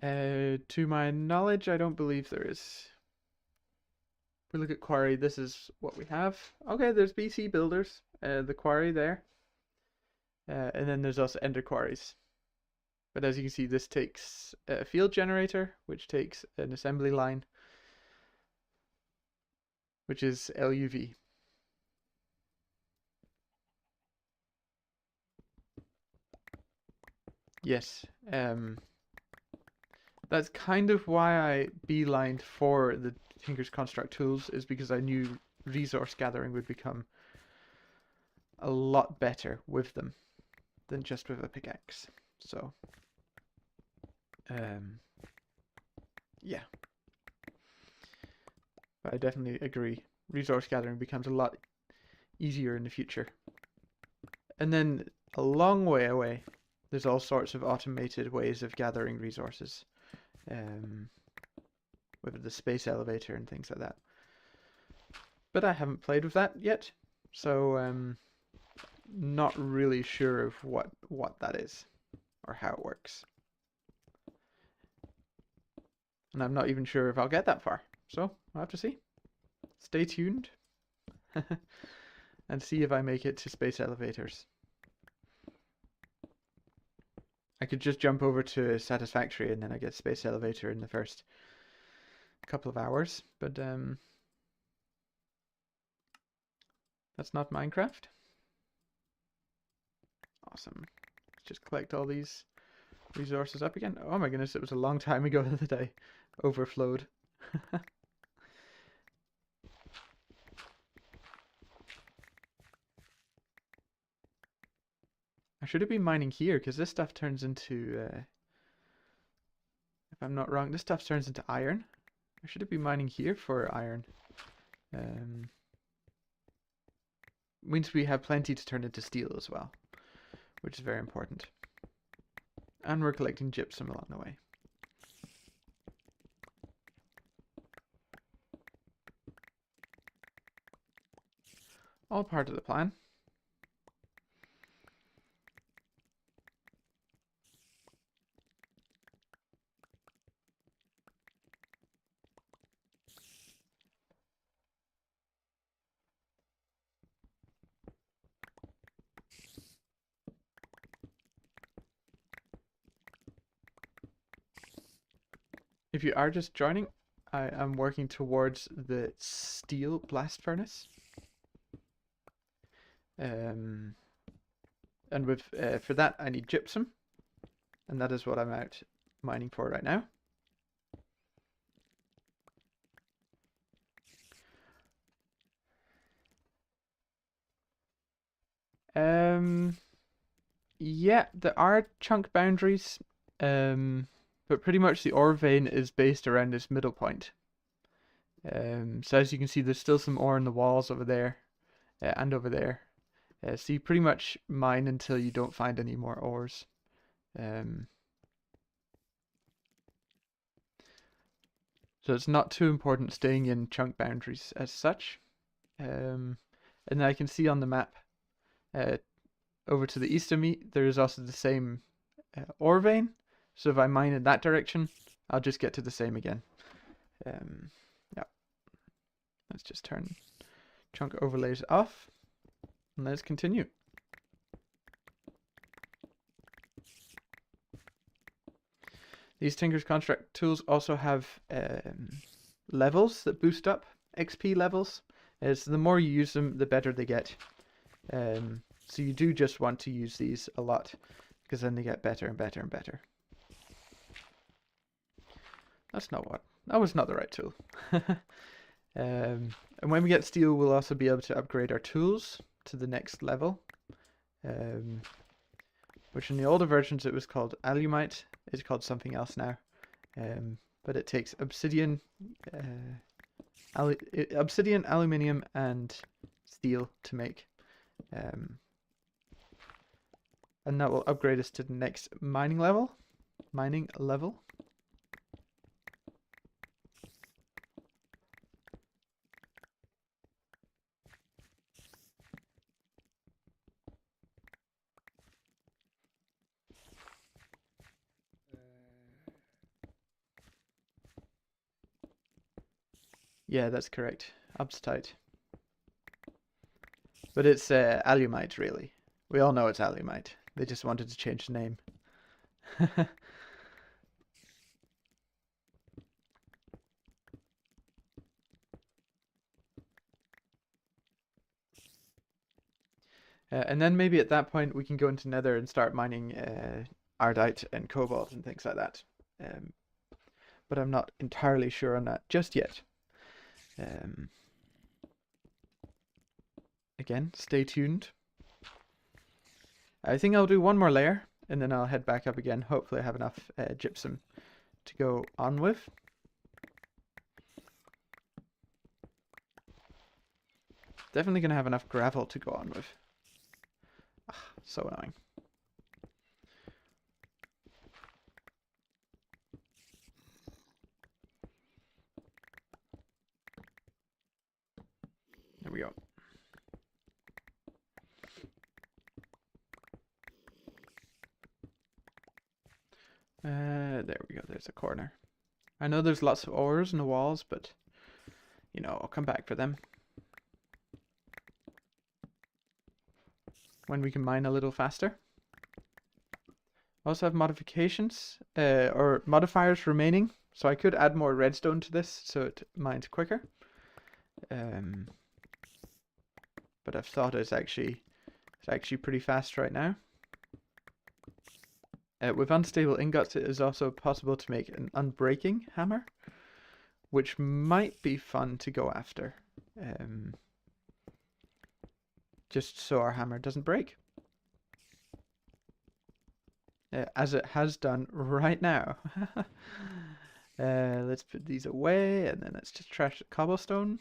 [SPEAKER 1] To my knowledge, I don't believe there is. If we look at quarry, this is what we have. Okay, there's BC builders, the quarry there. And then there's also ender quarries. But as you can see, this takes a field generator, which takes an assembly line, which is LUV. Yes, that's kind of why I beelined for the Tinker's Construct tools, is because I knew resource gathering would become a lot better with them than just with a pickaxe. So, yeah. But I definitely agree. Resource gathering becomes a lot easier in the future. And then a long way away, there's all sorts of automated ways of gathering resources. With the space elevator and things like that. But I haven't played with that yet, so not really sure of what that is or how it works. And I'm not even sure if I'll get that far, so I'll have to see. Stay tuned and see if I make it to space elevators. I could just jump over to Satisfactory and then I get space elevator in the first couple of hours, but that's not Minecraft. Awesome. Let's just collect all these resources up again. Oh my goodness, it was a long time ago that I overflowed. I should have been mining here because this stuff turns into, if I'm not wrong, this stuff turns into iron. I should have been mining here for iron. Means we have plenty to turn into steel as well, which is very important. And we're collecting gypsum along the way. All part of the plan. If you are just joining, I am working towards the steel blast furnace. And with for that I need gypsum, and that is what I'm out mining for right now. Yeah, there are chunk boundaries, but pretty much the ore vein is based around this middle point. So as you can see, there's still some ore in the walls over there, and over there. So you pretty much mine until you don't find any more ores. So it's not too important staying in chunk boundaries as such. And then I can see on the map, over to the east of me, there is also the same ore vein. So if I mine in that direction, I'll just get to the same again. Yeah. Let's just turn chunk overlays off, and let's continue. These Tinker's Construct tools also have levels that boost up XP levels. So the more you use them, the better they get. So you do just want to use these a lot, because then they get better and better and better. That was not the right tool. And when we get steel, we'll also be able to upgrade our tools to the next level. Which in the older versions it was called alumite. It's called something else now. But it takes obsidian, aluminium, and steel to make. And that will upgrade us to the next mining level. Yeah, that's correct. Upstite. But it's alumite, really. We all know it's alumite. They just wanted to change the name. And then maybe at that point we can go into Nether and start mining Ardite and Cobalt and things like that. But I'm not entirely sure on that just yet. Again, stay tuned. I think I'll do one more layer and then I'll head back up again. Hopefully I have enough gypsum to go on with. Definitely going to have enough gravel to go on with. So annoying. There we go. There we go. There's a corner. I know there's lots of ores in the walls, but you know, I'll come back for them when we can mine a little faster. Also have modifications, or modifiers remaining, so I could add more redstone to this so it mines quicker. But I've thought it's actually pretty fast right now. With unstable ingots, it is also possible to make an unbreaking hammer, which might be fun to go after. Just so our hammer doesn't break. As it has done right now. Let's put these away, and then let's just trash the cobblestone.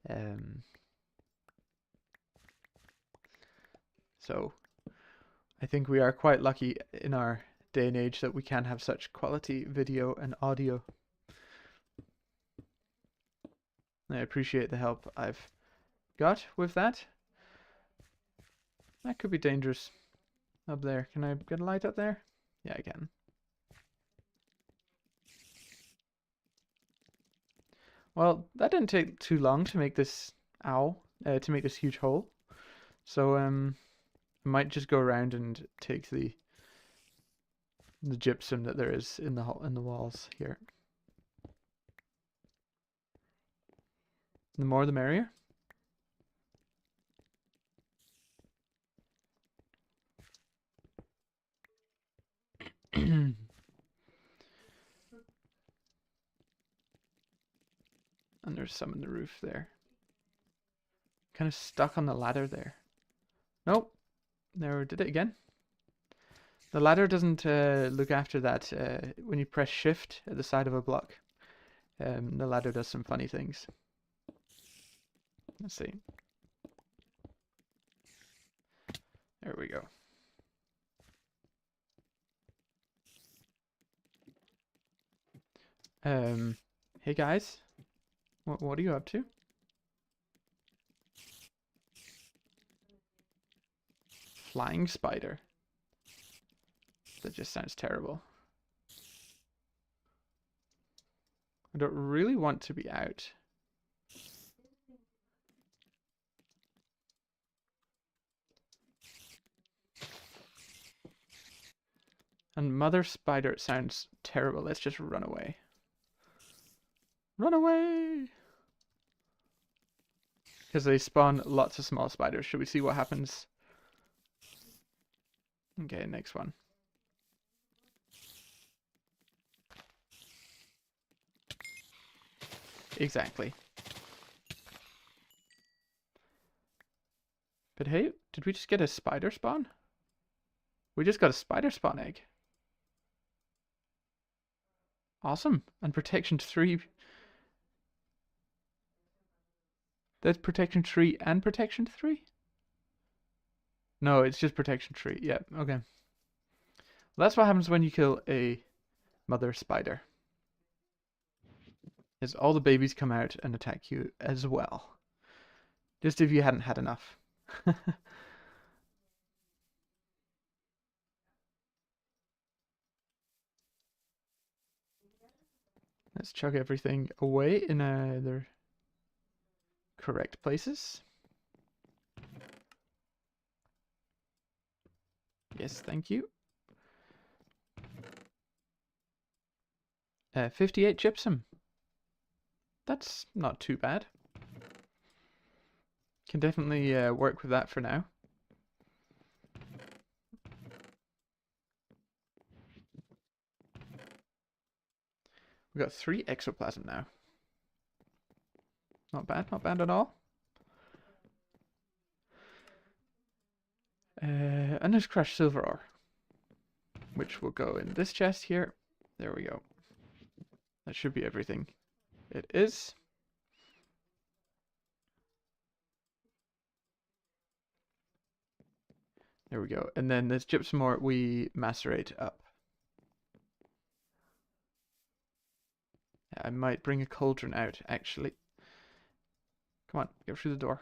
[SPEAKER 1] So I think we are quite lucky in our day and age that we can have such quality video and audio. I appreciate the help I've got with that. That could be dangerous up there. Can I get a light up there? Yeah, I can. Well, that didn't take too long to make this to make this huge hole. So I might just go around and take the gypsum that there is in the walls here. The more the merrier. And there's some in the roof there. Kind of stuck on the ladder there. Nope. Never did it again. The ladder doesn't look after that. When you press shift at the side of a block, the ladder does some funny things. Let's see. There we go. Hey guys. What are you up to? Flying spider. That just sounds terrible. I don't really want to be out. And mother spider sounds terrible. Let's just run away. Run away! Because they spawn lots of small spiders. Should we see what happens? Okay, next one. Exactly. But hey, did we just get a spider spawn? We just got a spider spawn egg. Awesome. And protection 3. That's protection 3 and protection 3? No, it's just protection 3. Yep, okay. Well, that's what happens when you kill a mother spider. Is all the babies come out and attack you as well. Just if you hadn't had enough. Let's chuck everything away in their correct places. Yes, thank you. 58 gypsum. That's not too bad. Can definitely work with that for now. We've got 3 exoplasm now. Not bad at all. And there's crushed silver ore, which will go in this chest here. There we go. That should be everything. It is. There we go. And then this gypsum ore we macerate up. I might bring a cauldron out, actually. Come on, go through the door.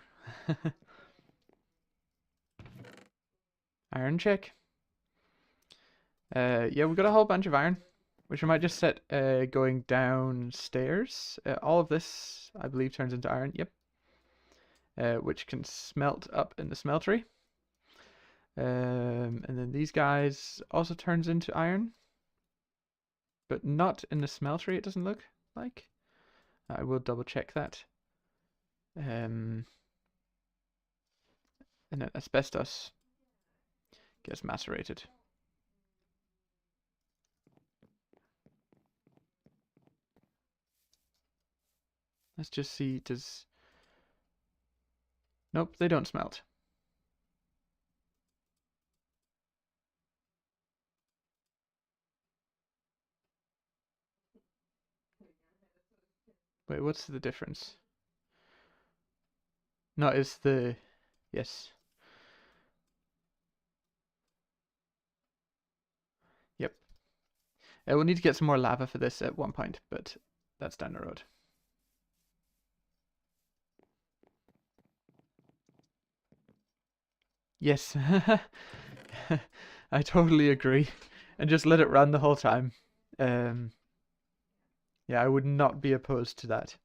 [SPEAKER 1] Iron check. Yeah, we've got a whole bunch of iron, which I might just set going downstairs. All of this, I believe, turns into iron. Yep. Which can smelt up in the smeltery. And then these guys also turns into iron, but not in the smeltery, it doesn't look like. I will double check that. And then asbestos gets macerated. Let's just see, does... Nope, they don't smelt. Wait, what's the difference? No, it's the... Yes. Yep. We'll need to get some more lava for this at one point, but that's down the road. Yes. I totally agree. And just let it run the whole time. Yeah, I would not be opposed to that.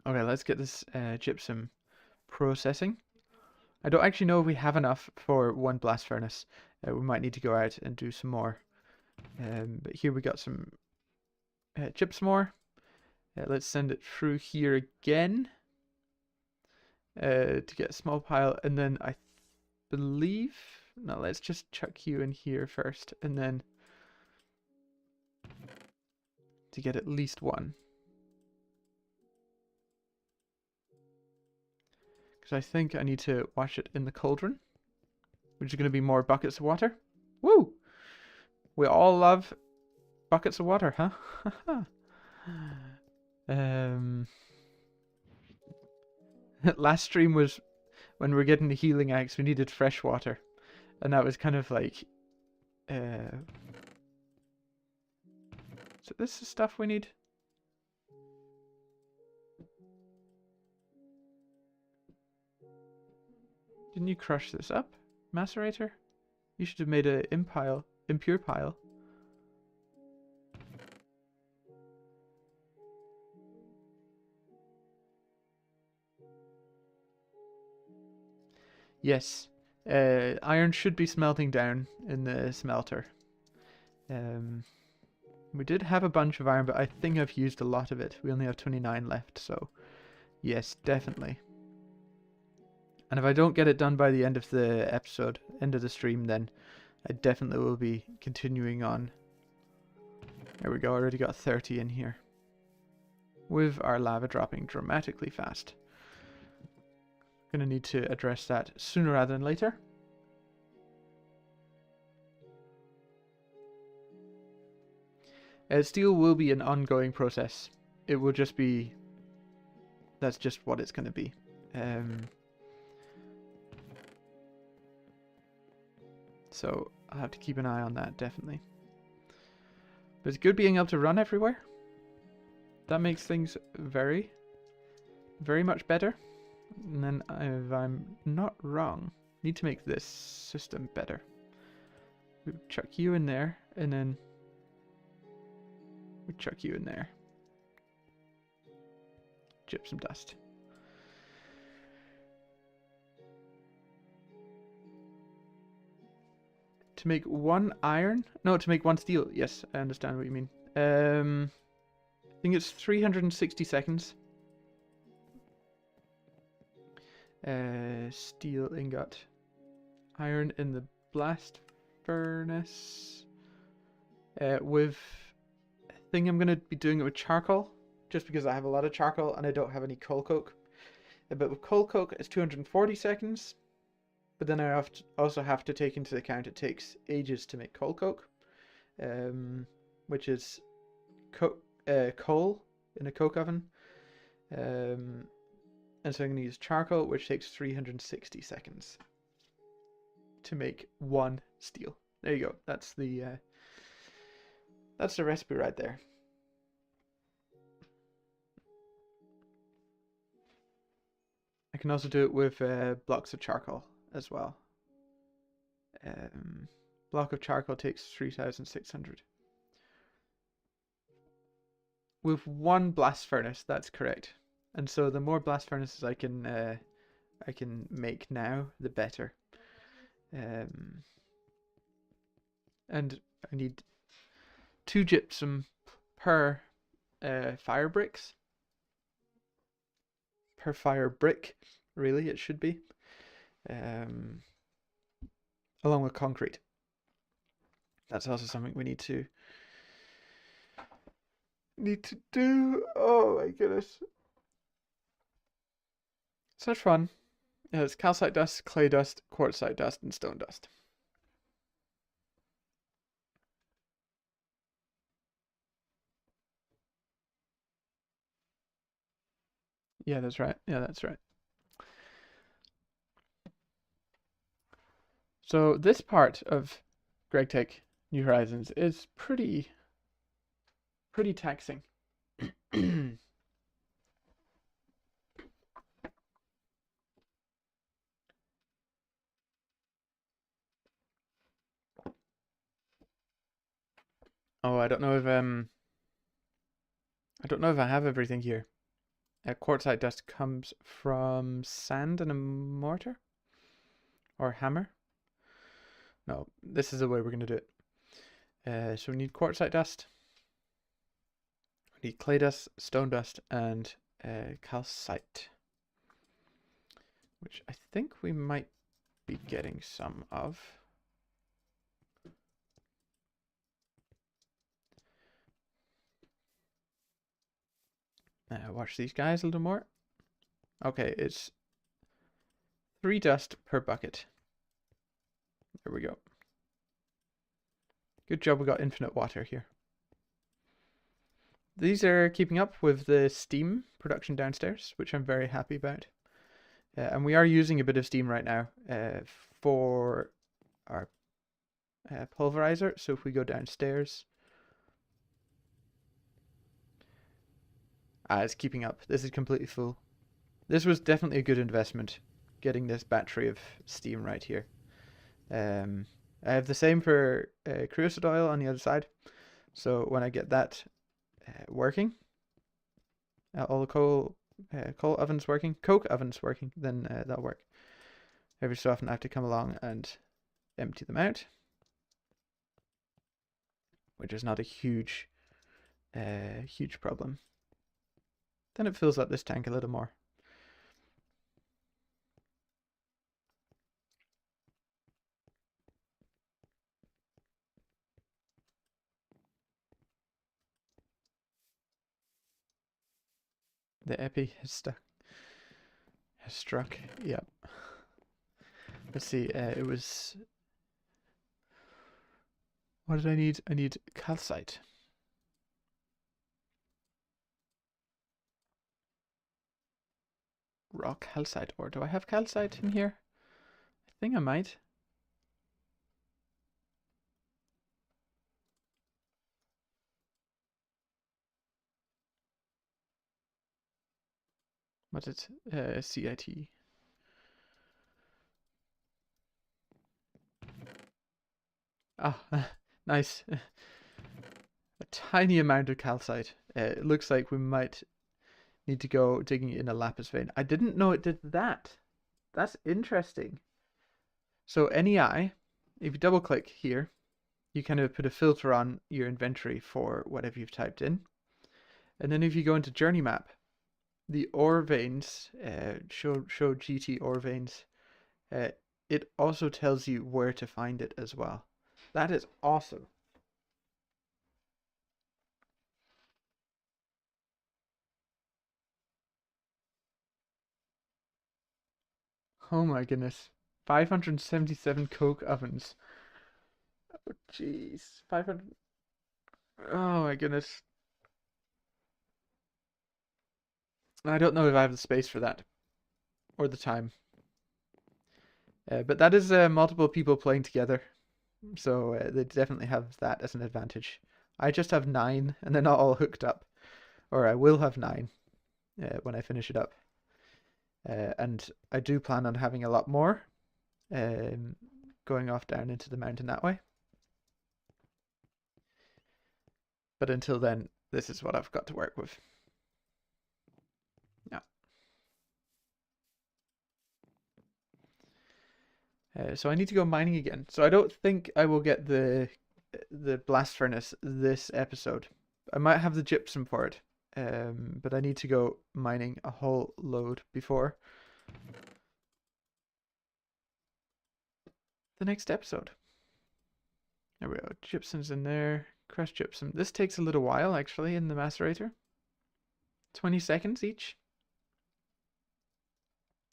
[SPEAKER 1] Okay, let's get this gypsum processing. I don't actually know if we have enough for one blast furnace. We might need to go out and do some more. But here we got some gypsum ore. Let's send it through here again to get a small pile, and then I believe... No, let's just chuck you in here first, and then to get at least one. Because I think I need to wash it in the cauldron, which is going to be more buckets of water. Woo! We all love buckets of water, huh? Last stream was when we were getting the healing axe, we needed fresh water. And that was kind of like... So this is stuff we need. Didn't you crush this up, macerator? You should have made a impure pile. Yes. Iron should be smelting down in the smelter. We did have a bunch of iron, but I think I've used a lot of it. We only have 29 left, so yes, definitely. And if I don't get it done by the end of the episode, end of the stream, then I definitely will be continuing on. There we go, already got 30 in here. With our lava dropping dramatically fast. Gonna need to address that sooner rather than later. Steel will be an ongoing process. It will just be... That's just what it's going to be. So I'll have to keep an eye on that, definitely. But it's good being able to run everywhere. That makes things very, very much better. And then, if I'm not wrong, need to make this system better. We chuck you in there, and then we chuck you in there. Gypsum dust. To make one iron? No, to make one steel. Yes, I understand what you mean. I think it's 360 seconds. Steel ingot. Iron in the blast furnace. With... I think I'm going to be doing it with charcoal. Just because I have a lot of charcoal and I don't have any coal coke. But with coal coke, it's 240 seconds. But then I also have to take into account it takes ages to make coal coke, which is coal in a coke oven. And so I'm going to use charcoal, which takes 360 seconds to make one steel. There you go. That's the recipe right there. I can also do it with blocks of charcoal as well. Block of charcoal takes 3,600. With one blast furnace, that's correct. And so the more blast furnaces I can make now, the better. And I need 2 gypsum per fire bricks. Per fire brick, really, it should be. Along with concrete. That's also something we need to do. Oh my goodness. Such fun. It's calcite dust, clay dust, quartzite dust, and stone dust. Yeah, that's right. Yeah, that's right. So this part of GregTech New Horizons is pretty taxing. Oh, I don't know if I have everything here. Quartzite dust comes from sand and a mortar or hammer. No, this is the way we're gonna do it. So we need quartzite dust. We need clay dust, stone dust, and calcite, which I think we might be getting some of. Watch these guys a little more. Okay, it's 3 dust per bucket. There we go. Good job we got infinite water here. These are keeping up with the steam production downstairs, which I'm very happy about. And we are using a bit of steam right now for our pulverizer. So if we go downstairs, it's keeping up. This is completely full. This was definitely a good investment, getting this battery of steam right here. I have the same for creosote oil on the other side. So when I get that working, all the coal ovens working, coke ovens working, then that'll work. Every so often I have to come along and empty them out, which is not a huge problem. Then it fills up this tank a little more. The epi has struck. Yep. Let's see. It was. What did I need? I need calcite. Raw calcite. Or do I have calcite in here? I think I might. What's it? CIT. Ah, nice. A tiny amount of calcite. It looks like we might need to go digging in a lapis vein. I didn't know it did that. That's interesting. So NEI, if you double click here, you kind of put a filter on your inventory for whatever you've typed in. And then if you go into journey map, the ore veins, show GT ore veins, it also tells you where to find it as well. That is awesome. Oh my goodness. 577 coke ovens. Oh jeez. 500. Oh my goodness. I don't know if I have the space for that or the time. But that is multiple people playing together. So they definitely have that as an advantage. I just have 9 and they're not all hooked up. Or I will have 9 when I finish it up. And I do plan on having a lot more going off down into the mountain that way. But until then, this is what I've got to work with. Yeah. So I need to go mining again. So I don't think I will get the blast furnace this episode. I might have the gypsum for it. But I need to go mining a whole load before the next episode. There we go. Gypsum's in there. Crushed gypsum. This takes a little while actually in the macerator. 20 seconds each.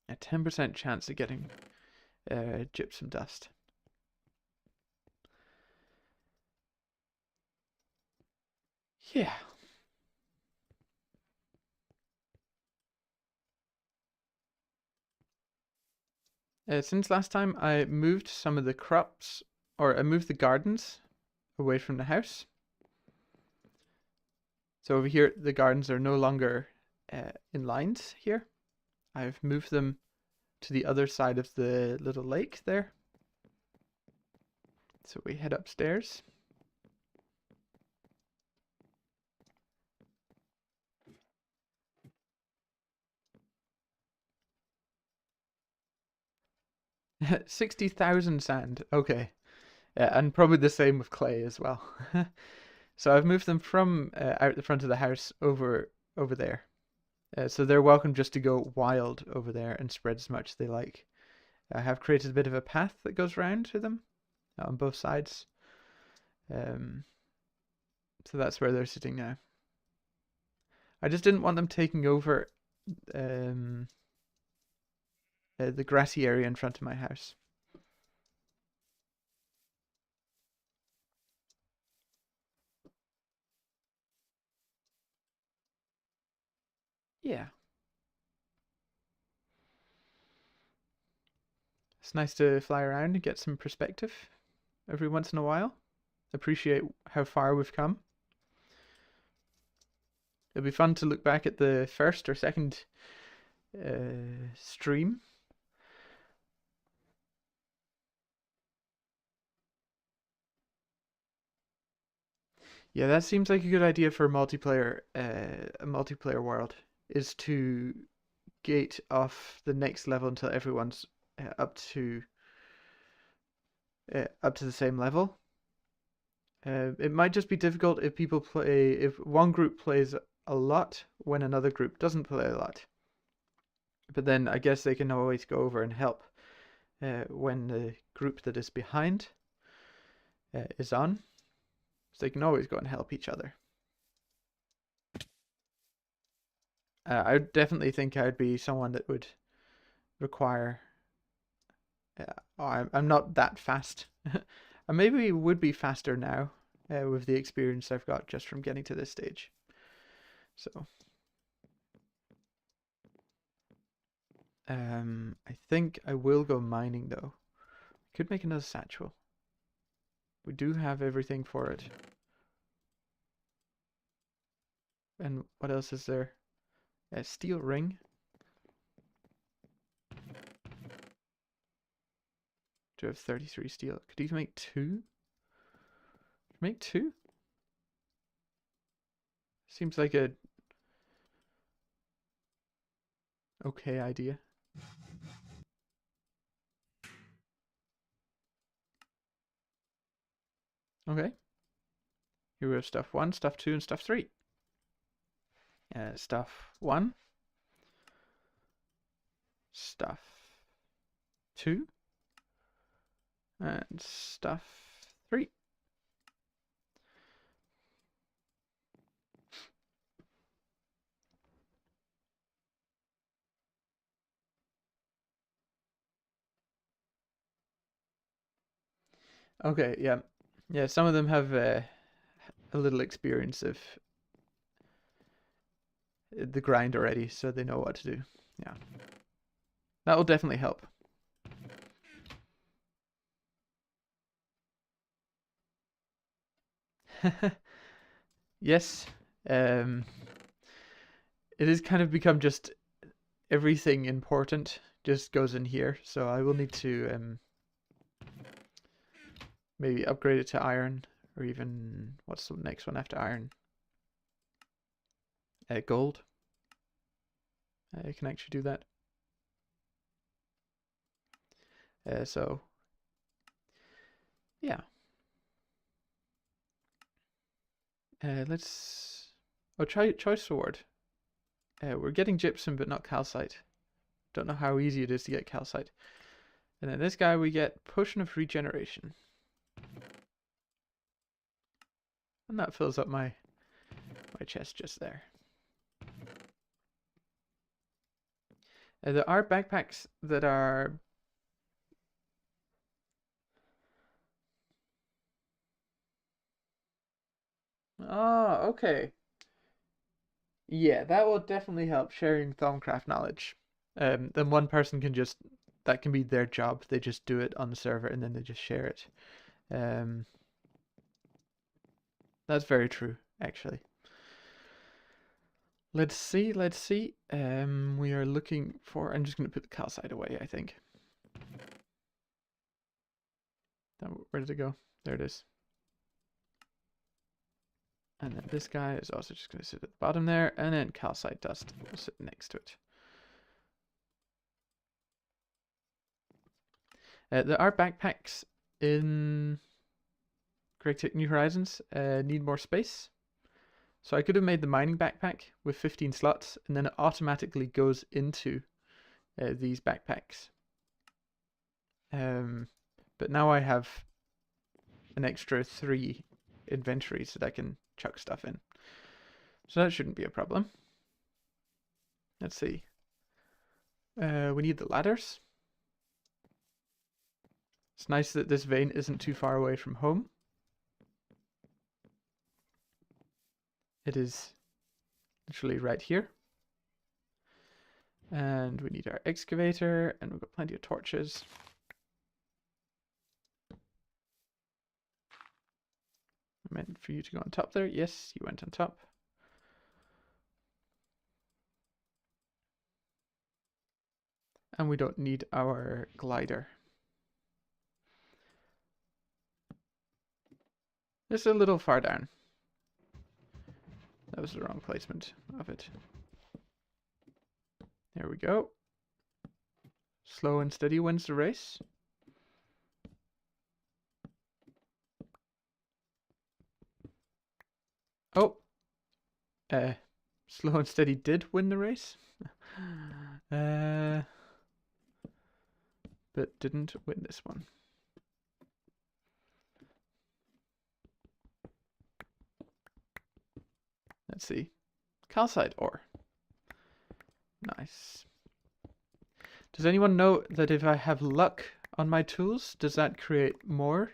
[SPEAKER 1] A 10% chance of getting gypsum dust. Yeah. Since last time, I moved some of the crops, or I moved the gardens away from the house. So over here, the gardens are no longer in lines here. I've moved them to the other side of the little lake there. So we head upstairs. $60,000 sand. Okay. And probably the same with clay as well. So I've moved them from out the front of the house over there. So they're welcome just to go wild over there and spread as much as they like. I have created a bit of a path that goes round to them on both sides. So that's where they're sitting now. I just didn't want them taking over the grassy area in front of my house. Yeah. It's nice to fly around and get some perspective every once in a while. Appreciate how far we've come. It'll be fun to look back at the first or second stream. Yeah, that seems like a good idea for a multiplayer world, is to gate off the next level until everyone's up to the same level. It might just be difficult if one group plays a lot when another group doesn't play a lot. But then I guess they can always go over and help when the group that is behind is on. So they can always go and help each other. I definitely think I'd be someone that would require. I'm not that fast. I maybe would be faster now with the experience I've got just from getting to this stage. So, I think I will go mining though. Could make another satchel. We do have everything for it. And what else is there? A steel ring. Do have 33 steel. Could you make two? Make two? Seems like a okay idea. Okay. Here we have stuff 1, stuff 2, and stuff 3. Stuff 1. Stuff 2. And stuff 3. Okay, yeah. Yeah, some of them have a little experience of the grind already, so they know what to do. Yeah. That will definitely help. Yes. It has kind of become just everything important just goes in here, so I will need to maybe upgrade it to iron, or even what's the next one after iron? Gold. I can actually do that. So yeah. Let's try sword. We're getting gypsum but not calcite. Don't know how easy it is to get calcite. And then this guy we get potion of regeneration. And that fills up my chest just there. There are backpacks that are okay. Yeah, that will definitely help sharing Thaumcraft knowledge. Then one person can just that can be their job. They just do it on the server and then they just share it. That's very true, actually. Let's see. We are looking for, I'm just going to put the calcite away, I think. Where did it go? There it is. And then this guy is also just going to sit at the bottom there, and then calcite dust will sit next to it. There are backpacks in Great New Horizons, need more space. So I could have made the mining backpack with 15 slots, and then it automatically goes into these backpacks. But now I have an extra 3 inventories that I can chuck stuff in. So that shouldn't be a problem. Let's see. We need the ladders. It's nice that this vein isn't too far away from home. It is literally right here. And we need our excavator, and we've got plenty of torches. I meant for you to go on top there. Yes, you went on top. And we don't need our glider. It's a little far down. That was the wrong placement of it. There we go. Slow and steady wins the race. Oh. Slow and steady did win the race. But didn't win this one. Let's see. Calcite ore. Nice. Does anyone know that if I have luck on my tools, does that create more?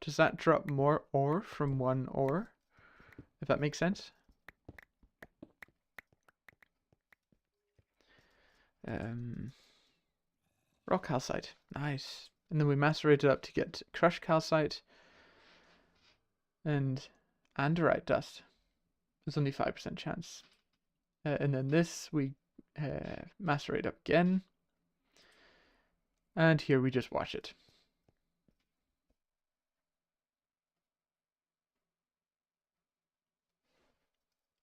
[SPEAKER 1] Does that drop more ore from one ore? If that makes sense? Rock calcite. Nice. And then we macerate it up to get crushed calcite and anderite dust. There's only 5% chance. And then this we macerate up again. And here we just wash it.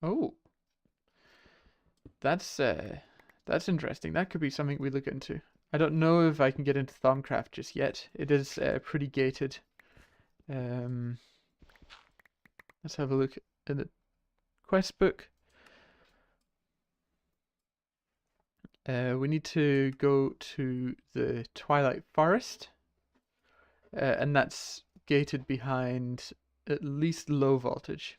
[SPEAKER 1] Oh. That's interesting. That could be something we look into. I don't know if I can get into Thaumcraft just yet. It is pretty gated. Let's have a look in the quest book. We need to go to the Twilight Forest. And that's gated behind at least low voltage.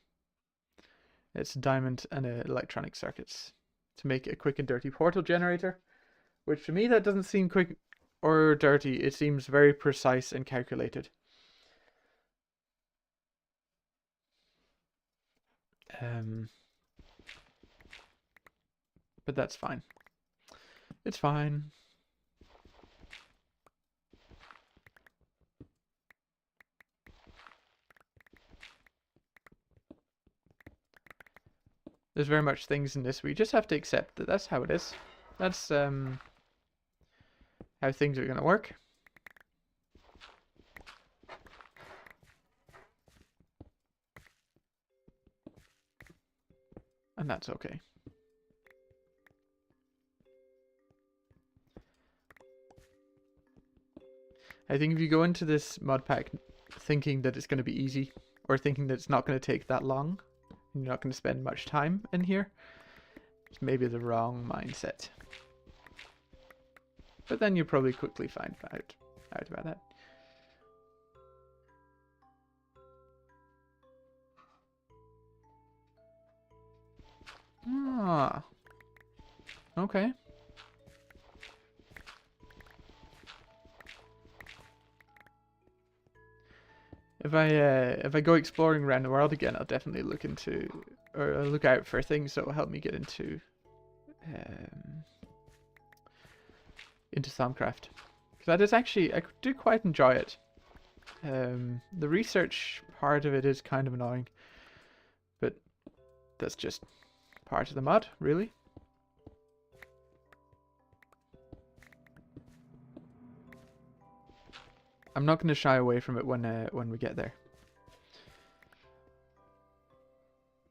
[SPEAKER 1] It's diamond and electronic circuits to make a quick and dirty portal generator. Which to me that doesn't seem quick or dirty. It seems very precise and calculated. But that's fine. It's fine. There's very much things in this we just have to accept that that's how it is. That's how things are going to work. And that's okay. I think if you go into this mod pack thinking that it's going to be easy, or thinking that it's not going to take that long, and you're not going to spend much time in here, it's maybe the wrong mindset. But then you'll probably quickly find out about that. Ah. Okay. If I go exploring around the world again, I'll definitely look into or look out for things that will help me get into Thaumcraft. that is actually, I do quite enjoy it. The research part of it is kind of annoying, but that's just part of the mod, really. I'm not going to shy away from it when we get there.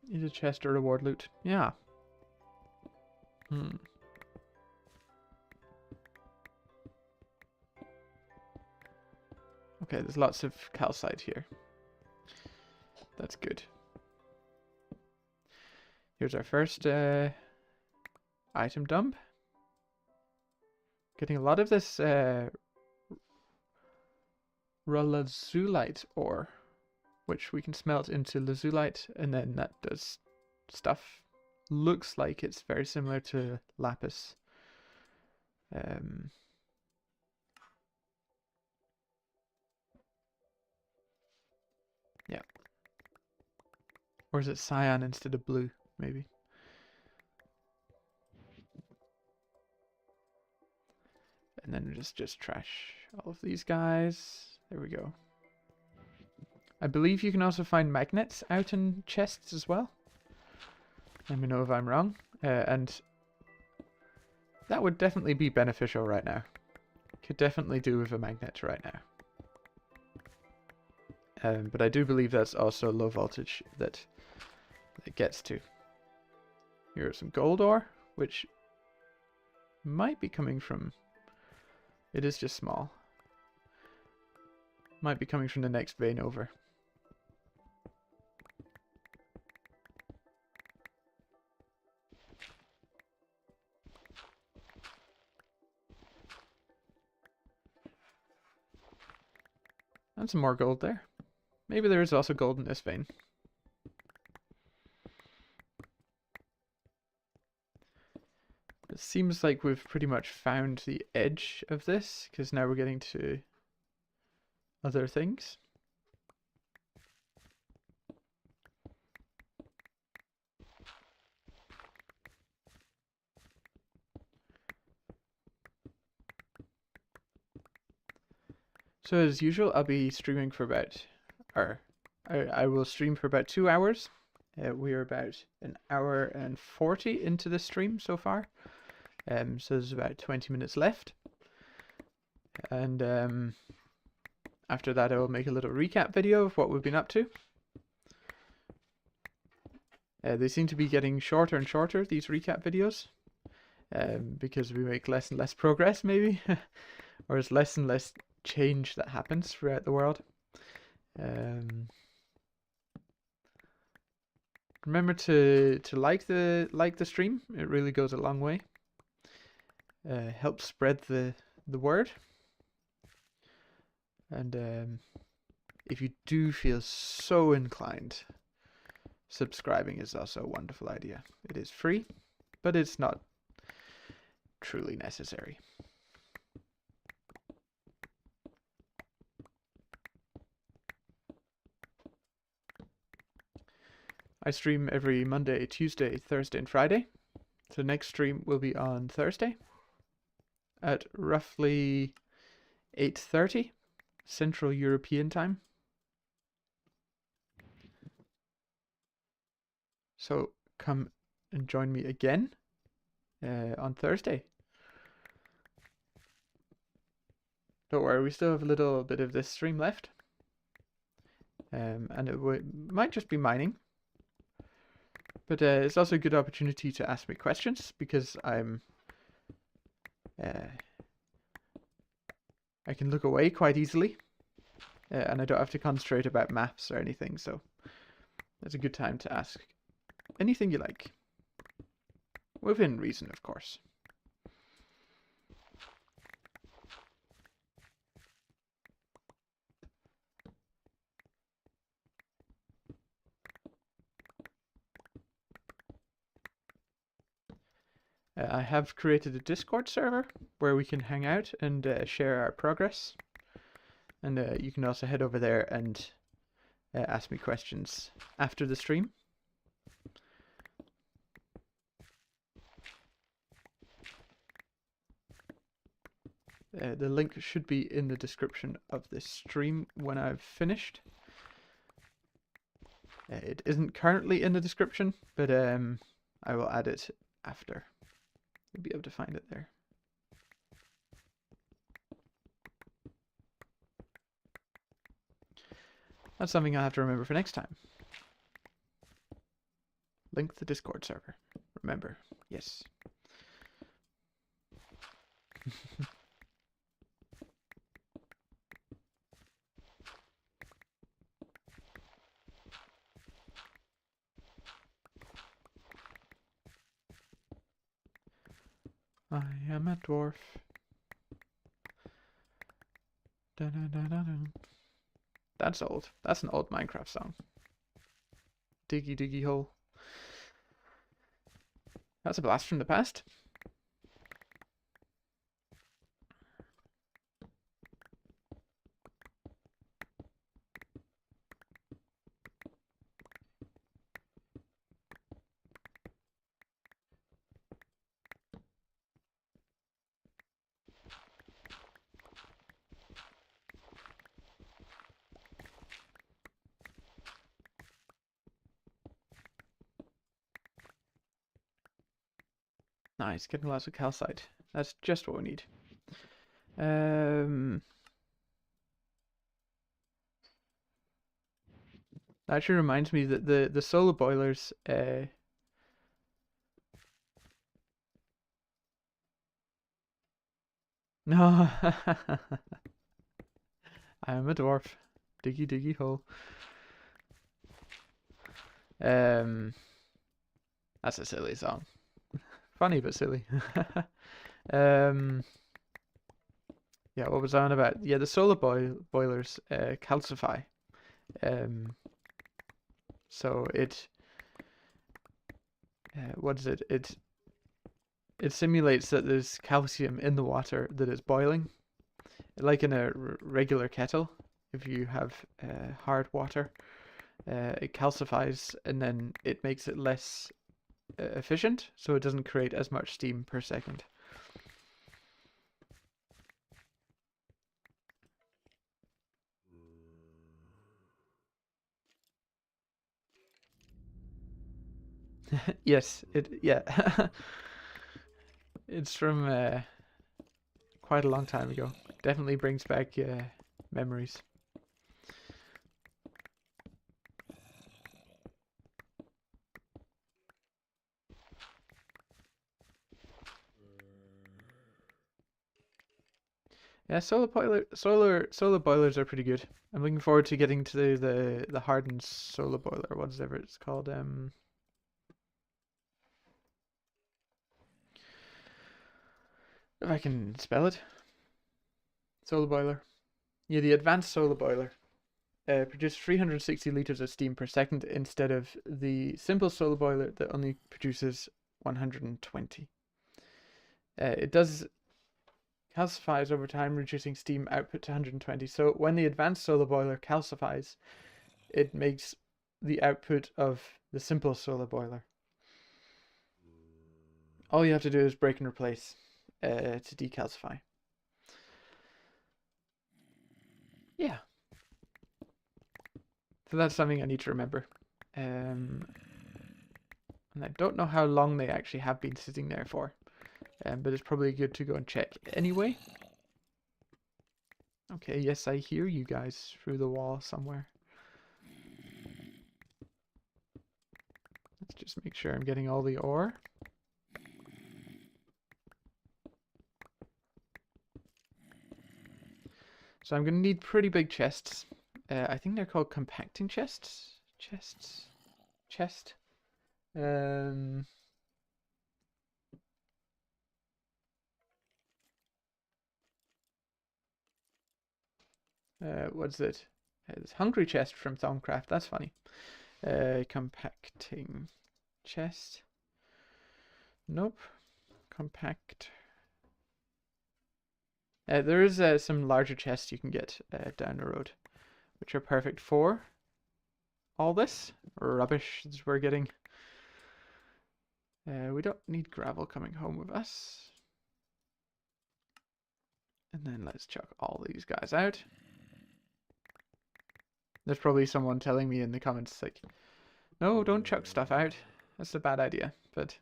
[SPEAKER 1] Need a chest or reward loot? Yeah. Okay, there's lots of calcite here. That's good. Here's our first item dump. Getting a lot of this lazulite ore, which we can smelt into lazulite, and then that does stuff. Looks like it's very similar to lapis. Yeah. Or is it cyan instead of blue, maybe? And then just trash all of these guys. There we go. I believe you can also find magnets out in chests as well. Let me know if I'm wrong. And that would definitely be beneficial right now. Could definitely do with a magnet right now. But I do believe that's also low voltage that it gets to. Here's some gold ore, which might be coming from... It is just small. Might be coming from the next vein over. And some more gold there. Maybe there is also gold in this vein. It seems like we've pretty much found the edge of this, because now we're getting to other things. So as usual, I'll be streaming for about, I will stream for about 2 hours. We are about an hour and 40 into the stream so far. So there's about 20 minutes left. And after that, I will make a little recap video of what we've been up to. They seem to be getting shorter and shorter, these recap videos. Because we make less and less progress, maybe. Or there's less and less change that happens throughout the world. Remember to like the stream. It really goes a long way. Helps spread the word. And if you do feel so inclined, subscribing is also a wonderful idea. It is free, but it's not truly necessary. I stream every Monday, Tuesday, Thursday, and Friday. So the next stream will be on Thursday at roughly 8:30 Central European time. So come and join me again on Thursday. Don't worry, we still have a little bit of this stream left. And it might just be mining. But it's also a good opportunity to ask me questions, because I can look away quite easily, and I don't have to concentrate about maps or anything, so it's a good time to ask anything you like. Within reason, of course. I have created a Discord server where we can hang out and share our progress. And you can also head over there and ask me questions after the stream. The link should be in the description of this stream when I've finished. It isn't currently in the description, but I will add it after. You'll be able to find it there. That's something I'll have to remember for next time. Link the Discord server. Remember, yes. I am a dwarf. Da -da -da -da -da. That's old. That's an old Minecraft song. Diggy diggy hole. That's a blast from the past. Nice, getting lots of calcite. That's just what we need. That actually reminds me that the solar boilers. No, I am a dwarf. Diggy diggy hole. That's a silly song. Funny but silly. Yeah, what was I on about? Yeah, the solar boilers calcify. So it what is it? It simulates that there's calcium in the water that is boiling, like in a regular kettle. If you have hard water, it calcifies and then it makes it less efficient, so it doesn't create as much steam per second. Yes, yeah. It's from quite a long time ago. Definitely brings back memories. Yeah, solar boilers are pretty good. I'm looking forward to getting to the hardened solar boiler, whatever it's called. If I can spell it. Solar boiler. Yeah, the advanced solar boiler produces 360 liters of steam per second instead of the simple solar boiler that only produces 120. It does calcifies over time, reducing steam output to 120. So when the advanced solar boiler calcifies, it makes the output of the simple solar boiler. All you have to do is break and replace to decalcify. Yeah. So that's something I need to remember. And I don't know how long they actually have been sitting there for. But it's probably good to go and check anyway. Okay, yes, I hear you guys through the wall somewhere. Let's just make sure I'm getting all the ore. So I'm going to need pretty big chests. I think they're called compacting chests. Chest. What's it? It's Hungry Chest from Thaumcraft. That's funny. Compacting chest. Nope. Compact. There is some larger chests you can get down the road, which are perfect for all this rubbish that we're getting. We don't need gravel coming home with us. And then let's chuck all these guys out. There's probably someone telling me in the comments like, no, don't chuck stuff out. That's a bad idea. But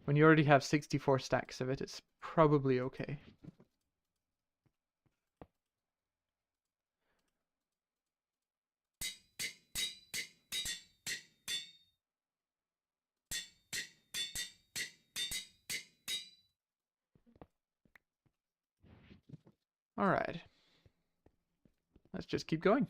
[SPEAKER 1] when you already have 64 stacks of it, it's probably okay. Alright. Let's just keep going.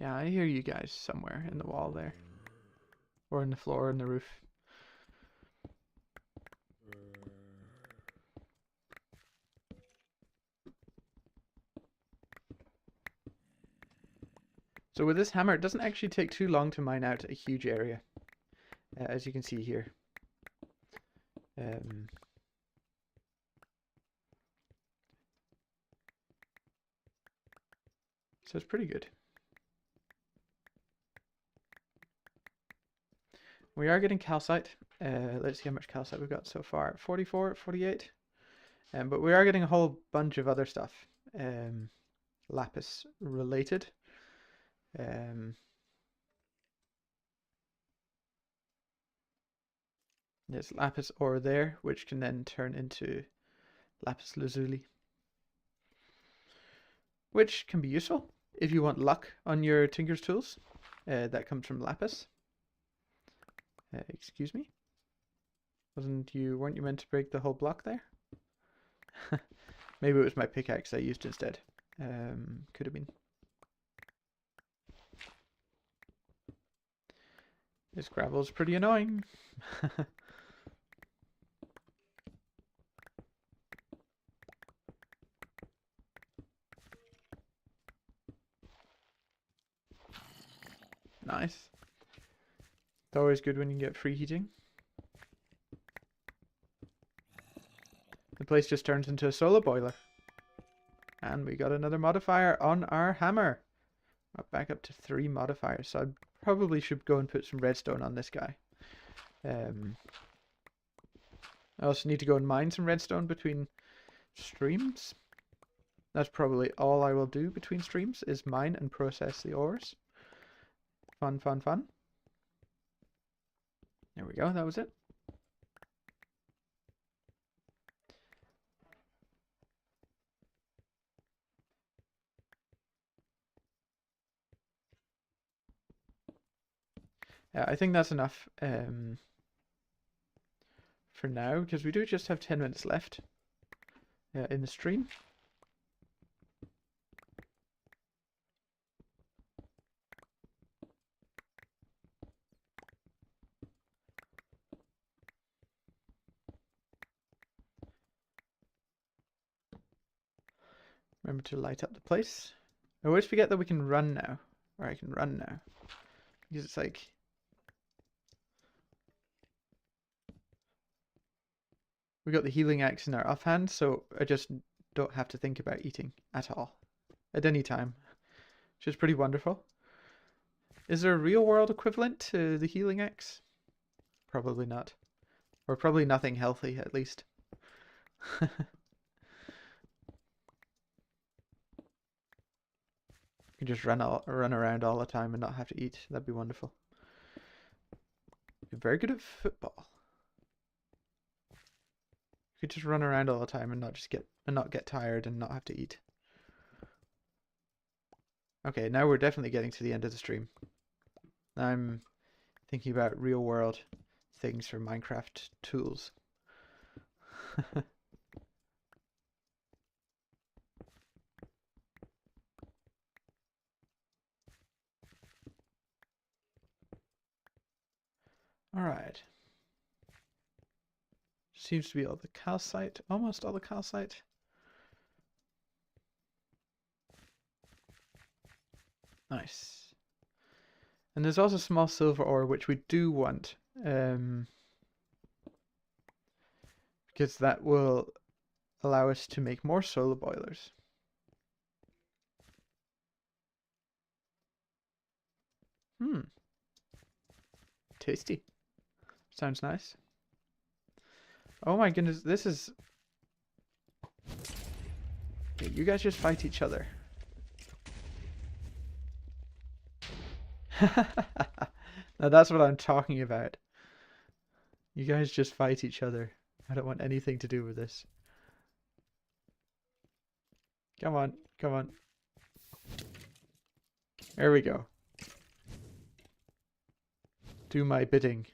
[SPEAKER 1] Yeah, I hear you guys somewhere in the wall there. Or in the floor or in the roof. So with this hammer, it doesn't actually take too long to mine out a huge area. As you can see here. So it's pretty good. We are getting calcite. Let's see how much calcite we've got so far. 44, 48. But we are getting a whole bunch of other stuff. Lapis related. There's lapis ore there, which can then turn into lapis lazuli. Which can be useful if you want luck on your tinker's tools. That comes from lapis. Excuse me? Weren't you meant to break the whole block there? Maybe it was my pickaxe I used instead. Could have been. This gravel's pretty annoying. Nice. It's always good when you get free heating. The place just turns into a solar boiler. And we got another modifier on our hammer. We're back up to 3 modifiers, so I probably should go and put some redstone on this guy. I also need to go and mine some redstone between streams. That's probably all I will do between streams, is mine and process the ores. Fun, fun, fun. There we go, that was it. I think that's enough for now, because we do just have 10 minutes left in the stream. Remember to light up the place. I always forget that we can run now. Or I can run now. Because it's like... we got the healing axe in our offhand, so I just don't have to think about eating at all. At any time. Which is pretty wonderful. Is there a real world equivalent to the healing axe? Probably not. Or probably nothing healthy, at least. You can just run around all the time and not have to eat. That'd be wonderful. You're very good at football. You could just run around all the time and not get tired and not have to eat. Okay, now we're definitely getting to the end of the stream. I'm thinking about real world things for Minecraft tools. Alright. Seems to be all the calcite, almost all the calcite. Nice. And there's also small silver ore, which we do want. Because that will allow us to make more solar boilers. Tasty. Sounds nice. Oh my goodness, this is... Yeah, you guys just fight each other. Now that's what I'm talking about. You guys just fight each other. I don't want anything to do with this. Come on, come on. There we go. Do my bidding.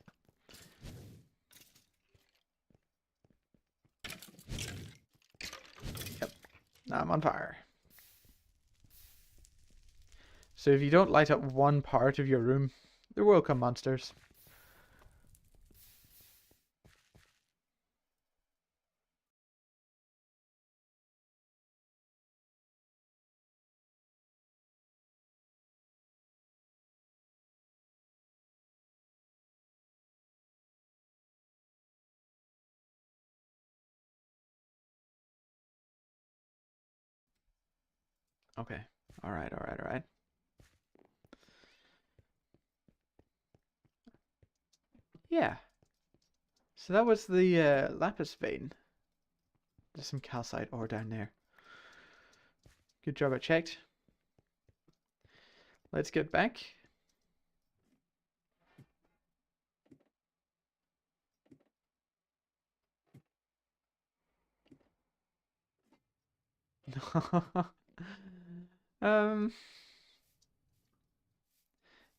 [SPEAKER 1] Yep. Now I'm on fire. So if you don't light up one part of your room, there will come monsters. Okay. Alright, alright, alright. Yeah. So that was the lapis vein. There's some calcite ore down there. Good job I checked. Let's get back.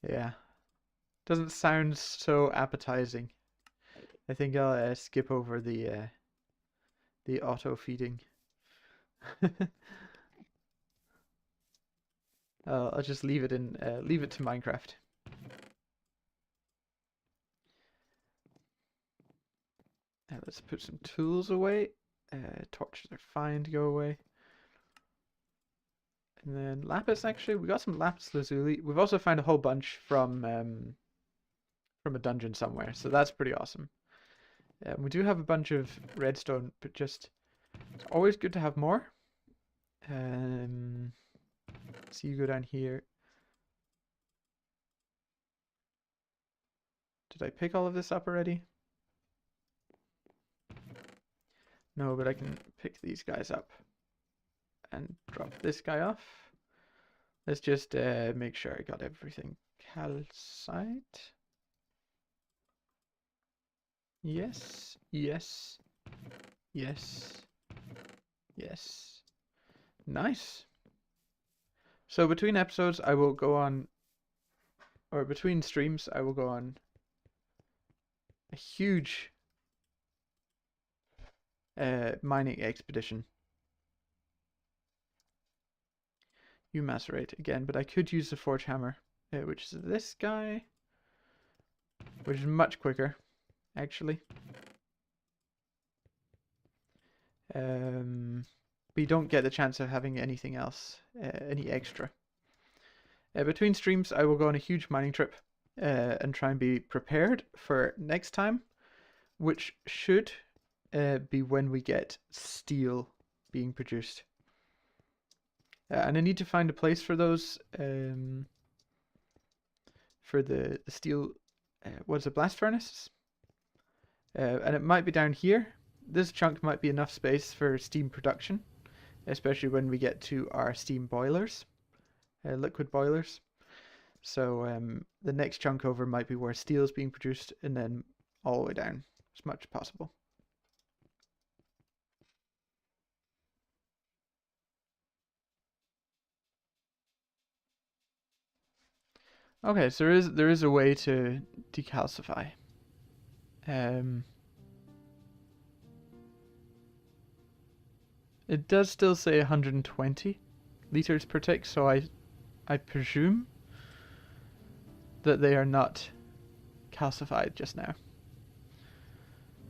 [SPEAKER 1] Yeah. Doesn't sound so appetizing. I think I'll skip over the auto feeding. I'll just leave it in leave it to Minecraft. Let's put some tools away. Torches are fine to go away. And then lapis, actually, we got some lapis lazuli. We've also found a whole bunch from a dungeon somewhere, so that's pretty awesome. We do have a bunch of redstone, but just it's always good to have more. So you go down here. Did I pick all of this up already? No, but I can pick these guys up and drop this guy off. Let's just make sure I got everything. Calcite. Yes, yes, yes, yes. Nice. So between episodes, I will go on, or between streams, I will go on a huge mining expedition. You macerate again, but I could use the forge hammer, which is this guy, which is much quicker, actually. But you don't get the chance of having anything else, any extra. Between streams, I will go on a huge mining trip and try and be prepared for next time, which should be when we get steel being produced. And I need to find a place for those, for the steel, what is it, blast furnaces? And it might be down here. This chunk might be enough space for steam production, especially when we get to our steam boilers, liquid boilers. So the next chunk over might be where steel is being produced, and then all the way down as much as possible. Okay, so there is a way to decalcify. It does still say 120 liters per tick, so I presume that they are not calcified just now.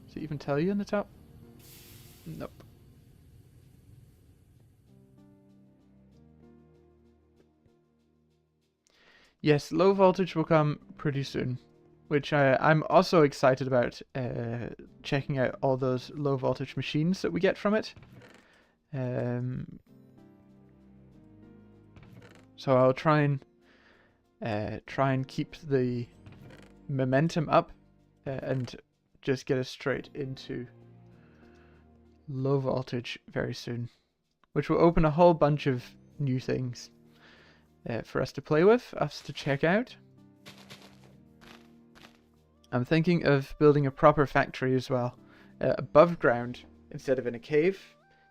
[SPEAKER 1] Does it even tell you on the top? Nope. Yes, low voltage will come pretty soon, which I'm also excited about checking out all those low voltage machines that we get from it. So I'll try and keep the momentum up and just get us straight into low voltage very soon, which will open a whole bunch of new things for us to play with, us to check out. I'm thinking of building a proper factory as well, above ground instead of in a cave.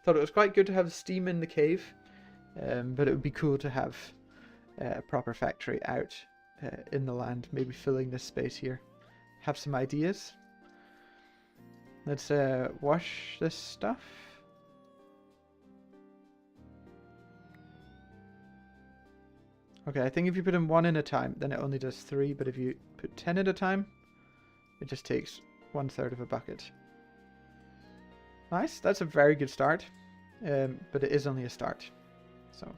[SPEAKER 1] Thought it was quite good to have steam in the cave, but it would be cool to have a proper factory out in the land, maybe filling this space here. Have some ideas. Let's wash this stuff. Okay, I think if you put in 1 at a time, then it only does 3, but if you put 10 at a time, it just takes 1/3 of a bucket. Nice, that's a very good start, but it is only a start, so.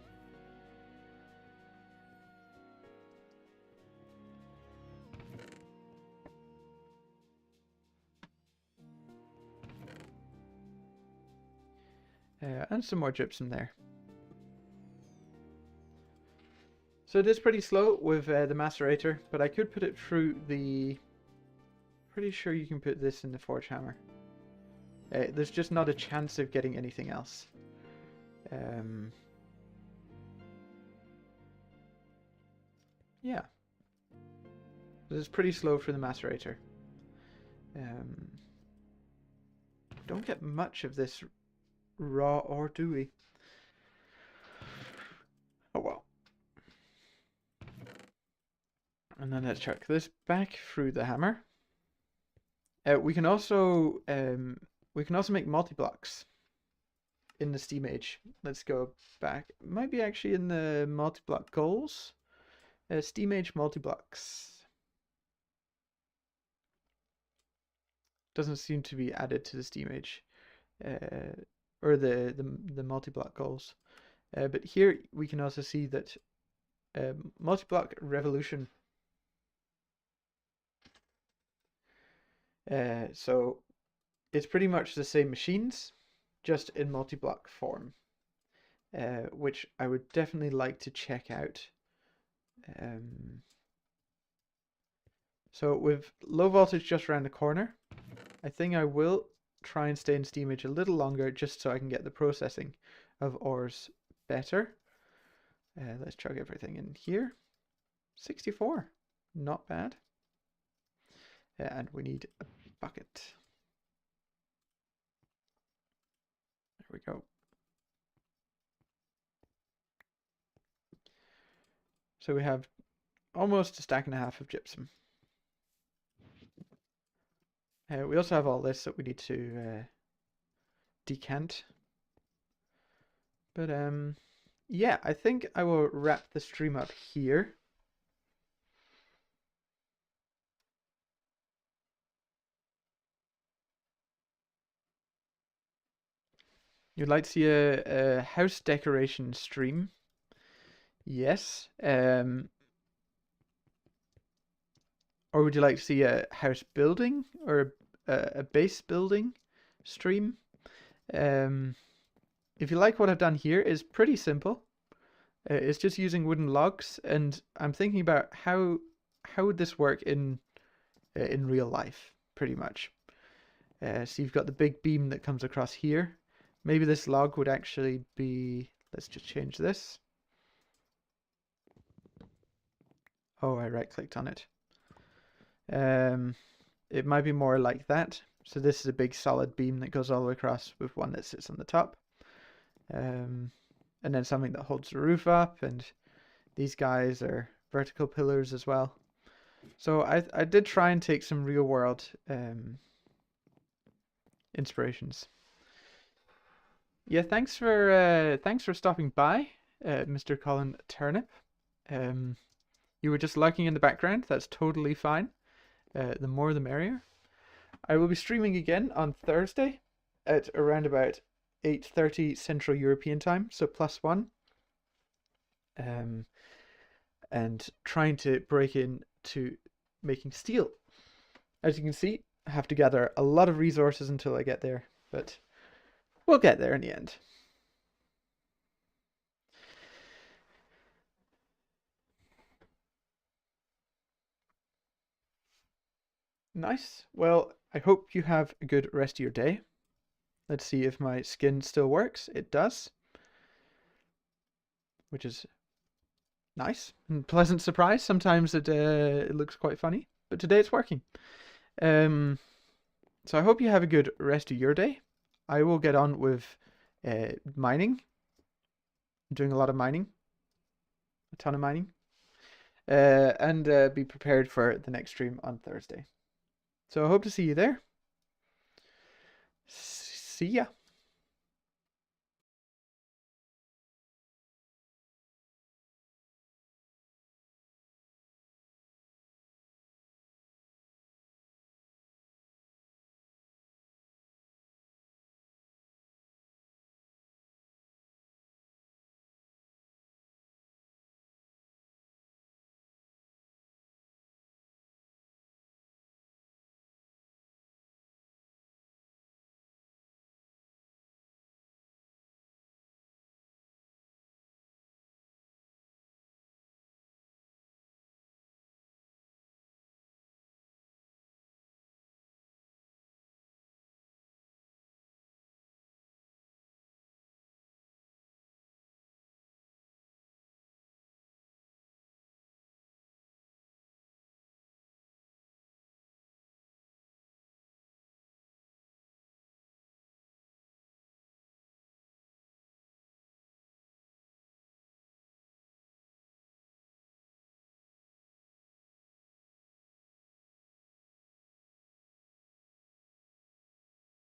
[SPEAKER 1] And some more gypsum there. So it is pretty slow with the macerator, but I could put it through the... Pretty sure you can put this in the forge hammer. There's just not a chance of getting anything else. Yeah. This is pretty slow for the macerator. Don't get much of this raw ore, do we? Oh well. And then let's chuck this back through the hammer. We can also make multi-blocks in the steam age. Let's go back. It might be actually in the multi-block goals. Steam age multi-blocks. Doesn't seem to be added to the steam age, or the multi-block goals. But here we can also see that multi-block revolution. So it's pretty much the same machines, just in multi-block form, which I would definitely like to check out. So with low voltage just around the corner, I think I will try and stay in steam age a little longer just so I can get the processing of ores better. Let's chuck everything in here. 64, not bad. And we need a bucket. There we go. So we have almost a stack and a half of gypsum. We also have all this that we need to decant. But yeah, I think I will wrap the stream up here. You'd like to see a house decoration stream? Yes. Or would you like to see a house building or a base building stream? If you like what I've done here, it's pretty simple. It's just using wooden logs, and I'm thinking about how would this work in real life, pretty much. So you've got the big beam that comes across here. Maybe this log would actually be... Let's just change this. Oh, I right-clicked on it. It might be more like that. So this is a big solid beam that goes all the way across with one that sits on the top. And then something that holds the roof up, and these guys are vertical pillars as well. So I did try and take some real world inspirations. Yeah, thanks for stopping by, Mr. Colin Turnip. You were just lurking in the background. That's totally fine. The more the merrier. I will be streaming again on Thursday at around about 8:30 Central European time, so +1. And trying to break into making steel. As you can see, I have to gather a lot of resources until I get there, but we'll get there in the end. Nice. Well, I hope you have a good rest of your day. Let's see if my skin still works. It does, which is nice and pleasant surprise. Sometimes it looks quite funny, but today it's working. Um, so I hope you have a good rest of your day. I will get on with mining. I'm doing a lot of mining, a ton of mining, and be prepared for the next stream on Thursday. So I hope to see you there. See ya.